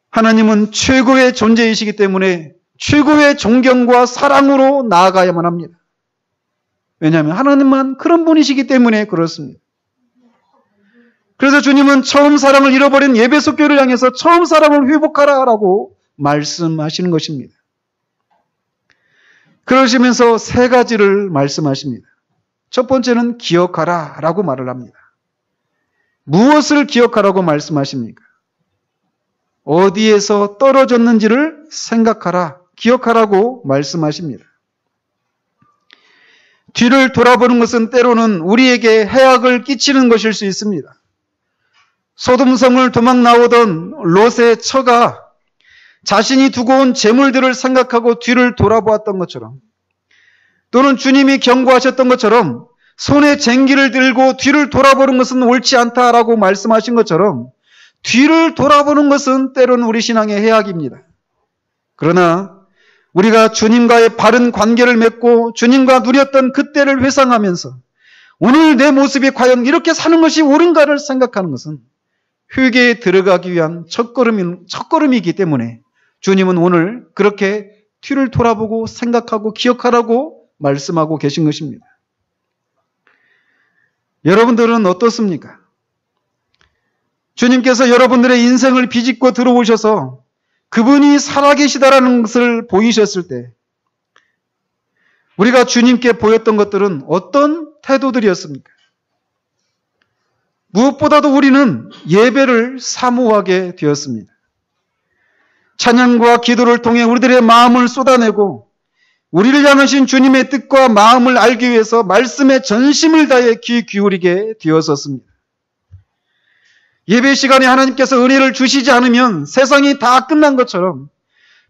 하나님은 최고의 존재이시기 때문에 최고의 존경과 사랑으로 나아가야만 합니다. 왜냐하면 하나님만 그런 분이시기 때문에 그렇습니다. 그래서 주님은 처음 사랑을 잃어버린 에베소 교회를 향해서 처음 사랑을 회복하라라고 말씀하시는 것입니다. 그러시면서 세 가지를 말씀하십니다. 첫 번째는 기억하라 라고 말을 합니다. 무엇을 기억하라고 말씀하십니까? 어디에서 떨어졌는지를 생각하라, 기억하라고 말씀하십니다. 뒤를 돌아보는 것은 때로는 우리에게 해악을 끼치는 것일 수 있습니다. 소돔성을 도망 나오던 롯의 처가 자신이 두고 온 재물들을 생각하고 뒤를 돌아보았던 것처럼, 또는 주님이 경고하셨던 것처럼 손에 쟁기를 들고 뒤를 돌아보는 것은 옳지 않다라고 말씀하신 것처럼 뒤를 돌아보는 것은 때로는 우리 신앙의 해악입니다. 그러나 우리가 주님과의 바른 관계를 맺고 주님과 누렸던 그때를 회상하면서 오늘 내 모습이 과연 이렇게 사는 것이 옳은가를 생각하는 것은 회개에 들어가기 위한 첫걸음이기 때문에 주님은 오늘 그렇게 뒤를 돌아보고 생각하고 기억하라고 말씀하고 계신 것입니다. 여러분들은 어떻습니까? 주님께서 여러분들의 인생을 비집고 들어오셔서 그분이 살아계시다라는 것을 보이셨을 때 우리가 주님께 보였던 것들은 어떤 태도들이었습니까? 무엇보다도 우리는 예배를 사모하게 되었습니다. 찬양과 기도를 통해 우리들의 마음을 쏟아내고 우리를 향하신 주님의 뜻과 마음을 알기 위해서 말씀에 전심을 다해 귀 기울이게 되었었습니다. 예배 시간에 하나님께서 은혜를 주시지 않으면 세상이 다 끝난 것처럼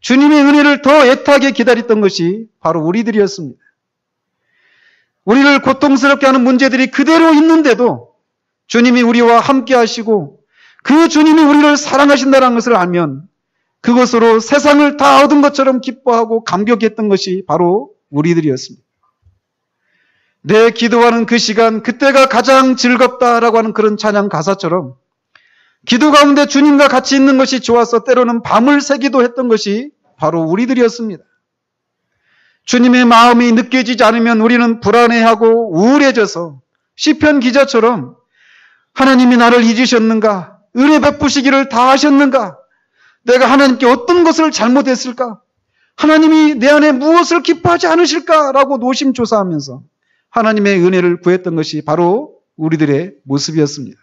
주님의 은혜를 더 애타게 기다렸던 것이 바로 우리들이었습니다. 우리를 고통스럽게 하는 문제들이 그대로 있는데도 주님이 우리와 함께 하시고 그 주님이 우리를 사랑하신다는 것을 알면 그것으로 세상을 다 얻은 것처럼 기뻐하고 감격했던 것이 바로 우리들이었습니다. 내 기도하는 그 시간, 그때가 가장 즐겁다라고 하는 그런 찬양 가사처럼 기도 가운데 주님과 같이 있는 것이 좋아서 때로는 밤을 새기도 했던 것이 바로 우리들이었습니다. 주님의 마음이 느껴지지 않으면 우리는 불안해하고 우울해져서 시편 기자처럼 하나님이 나를 잊으셨는가? 은혜 베푸시기를 다 하셨는가? 내가 하나님께 어떤 것을 잘못했을까? 하나님이 내 안에 무엇을 기뻐하지 않으실까라고 노심초사하면서 하나님의 은혜를 구했던 것이 바로 우리들의 모습이었습니다.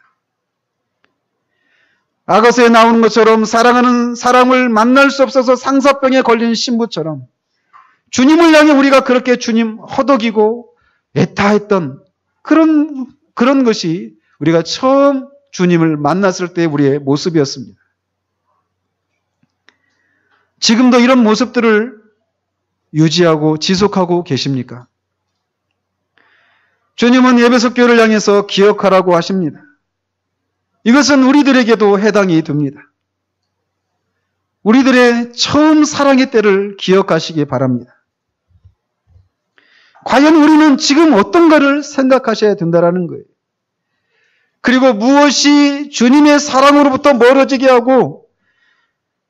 아가서에 나오는 것처럼 사랑하는 사람을 만날 수 없어서 상사병에 걸린 신부처럼 주님을 향해 우리가 그렇게 주님 허덕이고 애타했던 그런 것이 우리가 처음 주님을 만났을 때 우리의 모습이었습니다. 지금도 이런 모습들을 유지하고 지속하고 계십니까? 주님은 에베소 교회를 향해서 기억하라고 하십니다. 이것은 우리들에게도 해당이 됩니다. 우리들의 처음 사랑의 때를 기억하시기 바랍니다. 과연 우리는 지금 어떤가를 생각하셔야 된다는 거예요. 그리고 무엇이 주님의 사랑으로부터 멀어지게 하고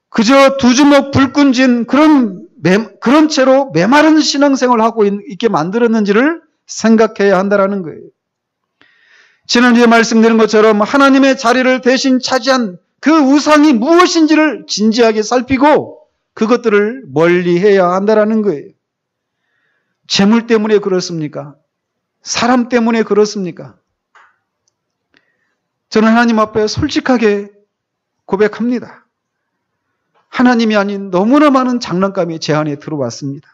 그저 두 주먹 불끈진 그런 채로 메마른 신앙생활을 하고 있게 만들었는지를 생각해야 한다는 거예요. 지난주에 말씀드린 것처럼 하나님의 자리를 대신 차지한 그 우상이 무엇인지를 진지하게 살피고 그것들을 멀리해야 한다는 거예요. 재물 때문에 그렇습니까? 사람 때문에 그렇습니까? 저는 하나님 앞에 솔직하게 고백합니다. 하나님이 아닌 너무나 많은 장난감이 제 안에 들어왔습니다.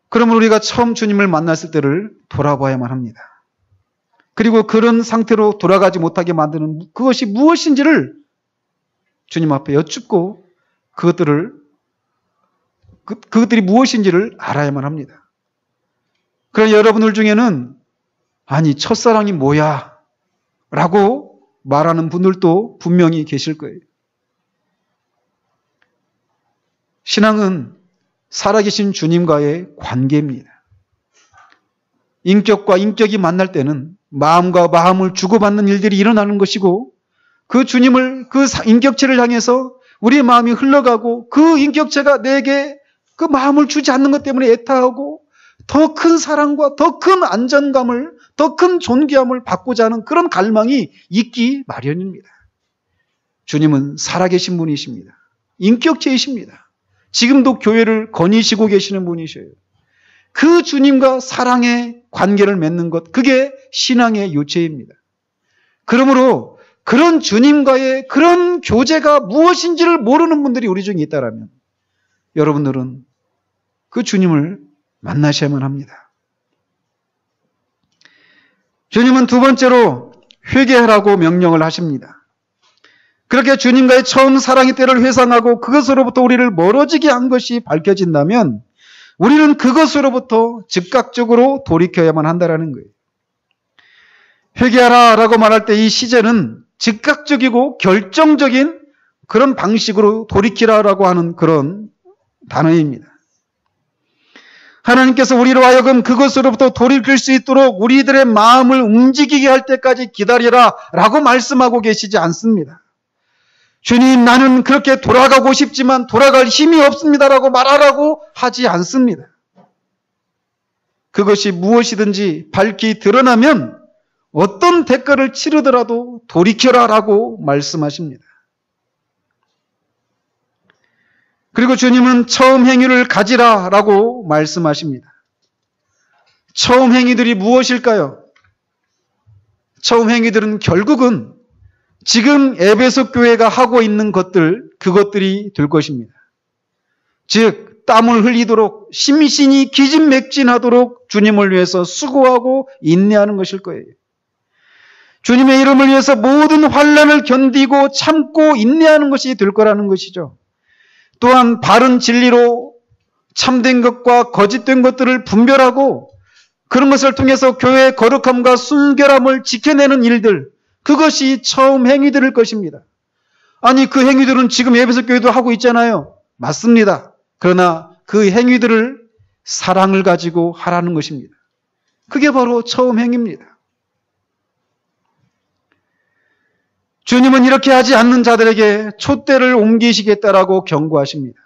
그러면 우리가 처음 주님을 만났을 때를 돌아봐야만 합니다. 그리고 그런 상태로 돌아가지 못하게 만드는 그것이 무엇인지를 주님 앞에 여쭙고 그것들이 무엇인지를 알아야만 합니다. 그러나 여러분들 중에는 아니 첫사랑이 뭐야? 라고 말하는 분들도 분명히 계실 거예요. 신앙은 살아계신 주님과의 관계입니다. 인격과 인격이 만날 때는 마음과 마음을 주고받는 일들이 일어나는 것이고 그 주님을 그 인격체를 향해서 우리의 마음이 흘러가고 그 인격체가 내게 그 마음을 주지 않는 것 때문에 애타하고 더 큰 사랑과 더 큰 안전감을 더 큰 존귀함을 받고자 하는 그런 갈망이 있기 마련입니다. 주님은 살아계신 분이십니다. 인격체이십니다. 지금도 교회를 거니시고 계시는 분이셔요. 그 주님과 사랑의 관계를 맺는 것, 그게 신앙의 요체입니다. 그러므로 그런 주님과의 그런 교제가 무엇인지를 모르는 분들이 우리 중에 있다라면 여러분들은 그 주님을 만나셔야만 합니다. 주님은 두 번째로 회개하라고 명령을 하십니다. 그렇게 주님과의 처음 사랑의 때를 회상하고 그것으로부터 우리를 멀어지게 한 것이 밝혀진다면 우리는 그것으로부터 즉각적으로 돌이켜야만 한다는 거예요. 회개하라라고 말할 때 이 시제는 즉각적이고 결정적인 그런 방식으로 돌이키라라고 하는 그런 단어입니다. 하나님께서 우리로 하여금 그것으로부터 돌이킬 수 있도록 우리들의 마음을 움직이게 할 때까지 기다리라라고 말씀하고 계시지 않습니다. 주님, 나는 그렇게 돌아가고 싶지만 돌아갈 힘이 없습니다라고 말하라고 하지 않습니다. 그것이 무엇이든지 밝히 드러나면 어떤 대가를 치르더라도 돌이켜라라고 말씀하십니다. 그리고 주님은 처음 행위를 가지라라고 말씀하십니다. 처음 행위들이 무엇일까요? 처음 행위들은 결국은 지금 에베소 교회가 하고 있는 그것들이 될 것입니다. 즉, 땀을 흘리도록 심신이 기진맥진하도록 주님을 위해서 수고하고 인내하는 것일 거예요. 주님의 이름을 위해서 모든 환난을 견디고 참고 인내하는 것이 될 거라는 것이죠. 또한 바른 진리로 참된 것과 거짓된 것들을 분별하고 그런 것을 통해서 교회의 거룩함과 순결함을 지켜내는 일들, 그것이 처음 행위들일 것입니다. 아니, 그 행위들은 지금 에베소 교회도 하고 있잖아요. 맞습니다. 그러나 그 행위들을 사랑을 가지고 하라는 것입니다. 그게 바로 처음 행입니다. 주님은 이렇게 하지 않는 자들에게 촛대를 옮기시겠다라고 경고하십니다.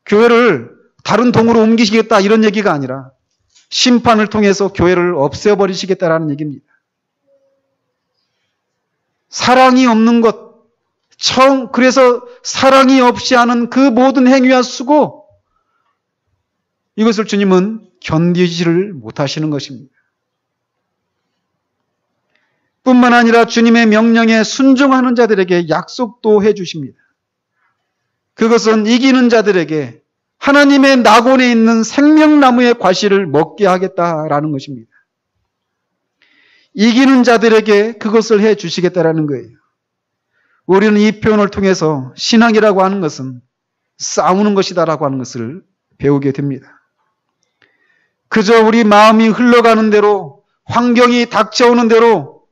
교회를 다른 동으로 옮기시겠다 이런 얘기가 아니라 심판을 통해서 교회를 없애버리시겠다라는 얘기입니다. 사랑이 없는 것, 그래서 사랑이 없이 하는 그 모든 행위와 수고, 이것을 주님은 견디지를 못하시는 것입니다. 뿐만 아니라 주님의 명령에 순종하는 자들에게 약속도 해주십니다. 그것은 이기는 자들에게 하나님의 낙원에 있는 생명나무의 과실을 먹게 하겠다라는 것입니다. 이기는 자들에게 그것을 해주시겠다라는 거예요. 우리는 이 표현을 통해서 신앙이라고 하는 것은 싸우는 것이다라고 하는 것을 배우게 됩니다. 그저 우리 마음이 흘러가는 대로, 환경이 닥쳐오는 대로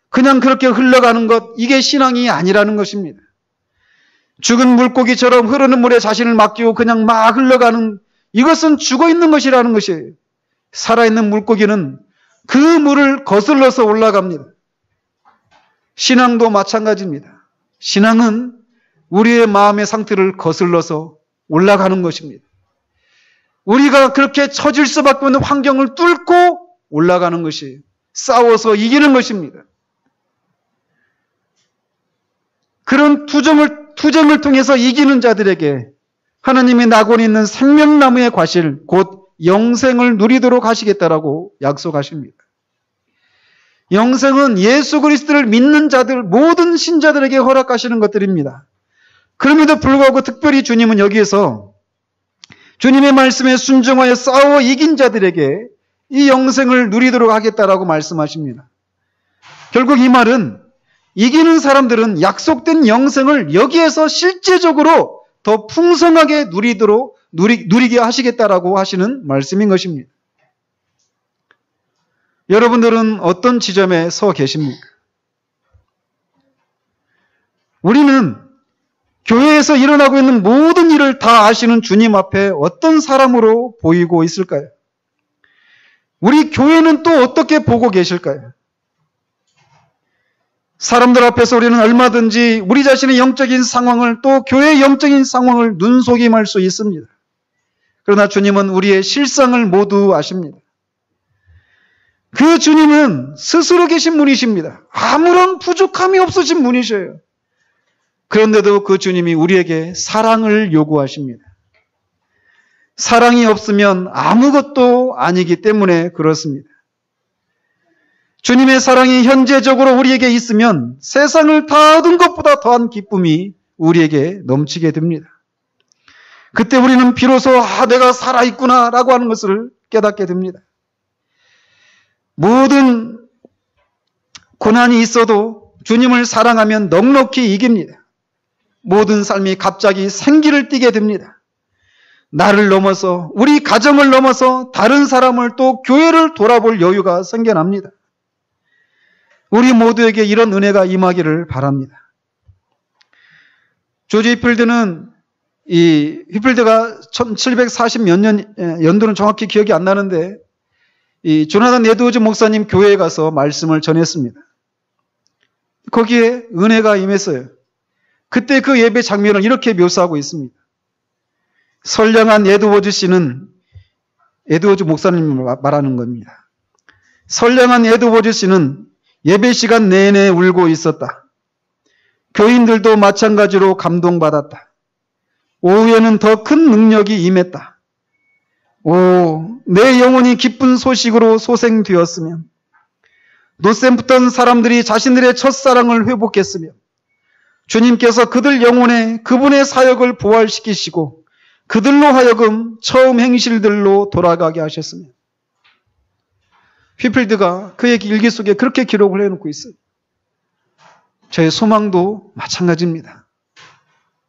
그냥 그렇게 흘러가는 것, 이게 신앙이 아니라는 것입니다. 죽은 물고기처럼 흐르는 물에 자신을 맡기고 그냥 막 흘러가는, 이것은 죽어있는 것이라는 것이에요. 살아있는 물고기는 그 물을 거슬러서 올라갑니다. 신앙도 마찬가지입니다. 신앙은 우리의 마음의 상태를 거슬러서 올라가는 것입니다. 우리가 그렇게 처질 수밖에 없는 환경을 뚫고 올라가는 것이에요. 싸워서 이기는 것입니다. 그런 투쟁을 통해서 이기는 자들에게 하나님의 낙원에 있는 생명나무의 과실, 곧 영생을 누리도록 하시겠다라고 약속하십니다. 영생은 예수 그리스도를 믿는 자들, 모든 신자들에게 허락하시는 것들입니다. 그럼에도 불구하고 특별히 주님은 여기에서 주님의 말씀에 순종하여 싸워 이긴 자들에게 이 영생을 누리도록 하겠다라고 말씀하십니다. 결국 이 말은 이기는 사람들은 약속된 영생을 여기에서 실제적으로 더 풍성하게 누리게 하시겠다라고 하시는 말씀인 것입니다. 여러분들은 어떤 지점에 서 계십니까? 우리는 교회에서 일어나고 있는 모든 일을 다 아시는 주님 앞에 어떤 사람으로 보이고 있을까요? 우리 교회는 또 어떻게 보고 계실까요? 사람들 앞에서 우리는 얼마든지 우리 자신의 영적인 상황을, 또 교회의 영적인 상황을 눈속임할 수 있습니다. 그러나 주님은 우리의 실상을 모두 아십니다. 그 주님은 스스로 계신 분이십니다. 아무런 부족함이 없으신 분이셔요. 그런데도 그 주님이 우리에게 사랑을 요구하십니다. 사랑이 없으면 아무것도 아니기 때문에 그렇습니다. 주님의 사랑이 현재적으로 우리에게 있으면 세상을 다 얻은 것보다 더한 기쁨이 우리에게 넘치게 됩니다. 그때 우리는 비로소 내가 살아있구나 라고 하는 것을 깨닫게 됩니다. 모든 고난이 있어도 주님을 사랑하면 넉넉히 이깁니다. 모든 삶이 갑자기 생기를 띠게 됩니다. 나를 넘어서, 우리 가정을 넘어서 다른 사람을, 또 교회를 돌아볼 여유가 생겨납니다. 우리 모두에게 이런 은혜가 임하기를 바랍니다. 조지 휘필드는 휘필드가 1740 몇 년, 연도는 정확히 기억이 안 나는데, 이 조나단 에드워즈 목사님 교회에 가서 말씀을 전했습니다. 거기에 은혜가 임했어요. 그때 그 예배 장면을 이렇게 묘사하고 있습니다. 선량한 에드워즈 목사님을 말하는 겁니다. 선량한 에드워즈 씨는 예배 시간 내내 울고 있었다. 교인들도 마찬가지로 감동받았다. 오후에는 더 큰 능력이 임했다. 내 영혼이 기쁜 소식으로 소생되었으면, 노셈 붙던 사람들이 자신들의 첫사랑을 회복했으며, 주님께서 그들 영혼에 그분의 사역을 부활시키시고 그들로 하여금 처음 행실들로 돌아가게 하셨으며, 휘필드가 그의 일기 속에 그렇게 기록을 해놓고 있어요. 저의 소망도 마찬가지입니다.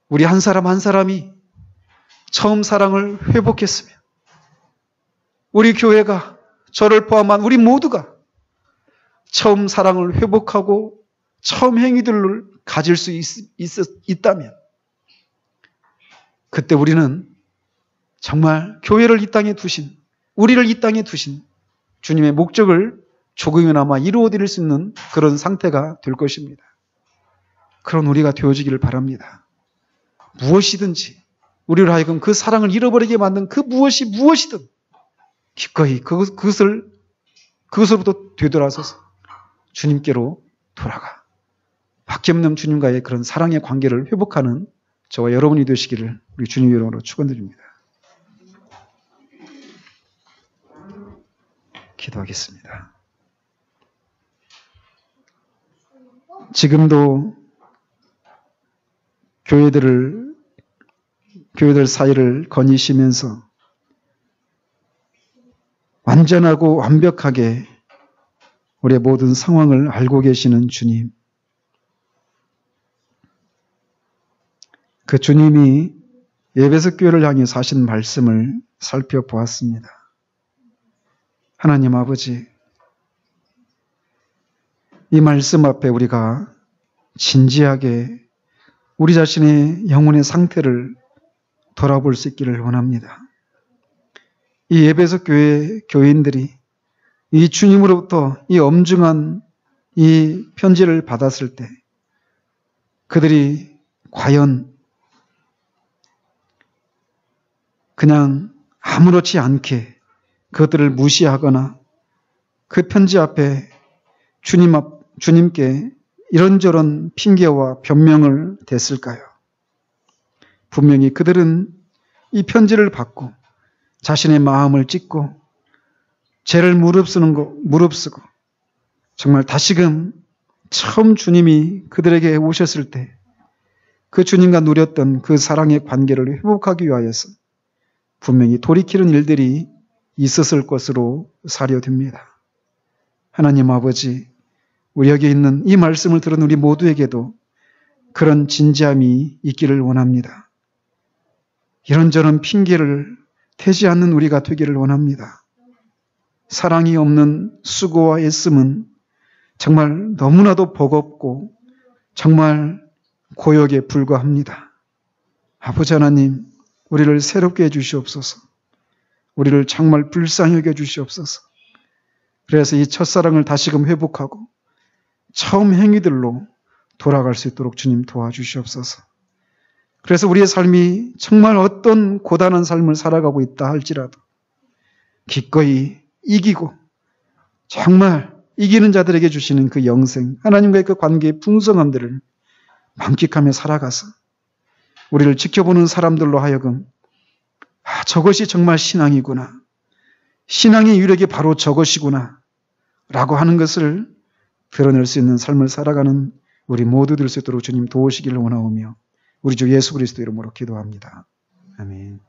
우리 한 사람 한 사람이 처음 사랑을 회복했으며, 우리 교회가, 저를 포함한 우리 모두가 처음 사랑을 회복하고 처음 행위들을 가질 수 있다면, 그때 우리는 정말 교회를 이 땅에 두신, 우리를 이 땅에 두신 주님의 목적을 조금이나마 이루어드릴 수 있는 그런 상태가 될 것입니다. 그런 우리가 되어지기를 바랍니다. 무엇이든지 우리를 하여금 그 사랑을 잃어버리게 만든 그 무엇이든 기꺼이 그것으로부터 되돌아서서 주님께로 돌아가 바뀌없는 주님과의 그런 사랑의 관계를 회복하는 저와 여러분이 되시기를 우리 주님 이름으로 축원드립니다. 기도하겠습니다. 지금도 교회들 사이를 거니시면서 완전하고 완벽하게 우리의 모든 상황을 알고 계시는 주님, 그 주님이 에베소 교회를 향해서 하신 말씀을 살펴보았습니다. 하나님 아버지, 이 말씀 앞에 우리가 진지하게 우리 자신의 영혼의 상태를 돌아볼 수 있기를 원합니다. 이 에베소 교회 교인들이 이 주님으로부터 이 엄중한 이 편지를 받았을 때 그들이 과연 그냥 아무렇지 않게 그것들을 무시하거나 그 편지 앞에 주님께 이런저런 핑계와 변명을 댔을까요? 분명히 그들은 이 편지를 받고 자신의 마음을 찢고 죄를 무릅쓰고 정말 다시금 처음 주님이 그들에게 오셨을 때 그 주님과 누렸던 그 사랑의 관계를 회복하기 위하여서 분명히 돌이키는 일들이 있었을 것으로 사료됩니다. 하나님 아버지, 우리 여기 있는 이 말씀을 들은 우리 모두에게도 그런 진지함이 있기를 원합니다. 이런저런 핑계를 대지 않는 우리가 되기를 원합니다. 사랑이 없는 수고와 애씀은 정말 너무나도 버겁고 정말 고역에 불과합니다. 아버지 하나님, 우리를 새롭게 해주시옵소서. 우리를 정말 불쌍히 여겨주시옵소서. 그래서 이 첫사랑을 다시금 회복하고 처음 행위들로 돌아갈 수 있도록 주님 도와주시옵소서. 그래서 우리의 삶이 정말 어떤 고단한 삶을 살아가고 있다 할지라도 기꺼이 이기고 정말 이기는 자들에게 주시는 그 영생, 하나님과의 그 관계의 풍성함들을 만끽하며 살아가서 우리를 지켜보는 사람들로 하여금 저것이 정말 신앙이구나. 신앙의 유력이 바로 저것이구나. 라고 하는 것을 드러낼 수 있는 삶을 살아가는 우리 모두 될 수 있도록 주님 도우시기를 원하오며 우리 주 예수 그리스도 이름으로 기도합니다. 아멘.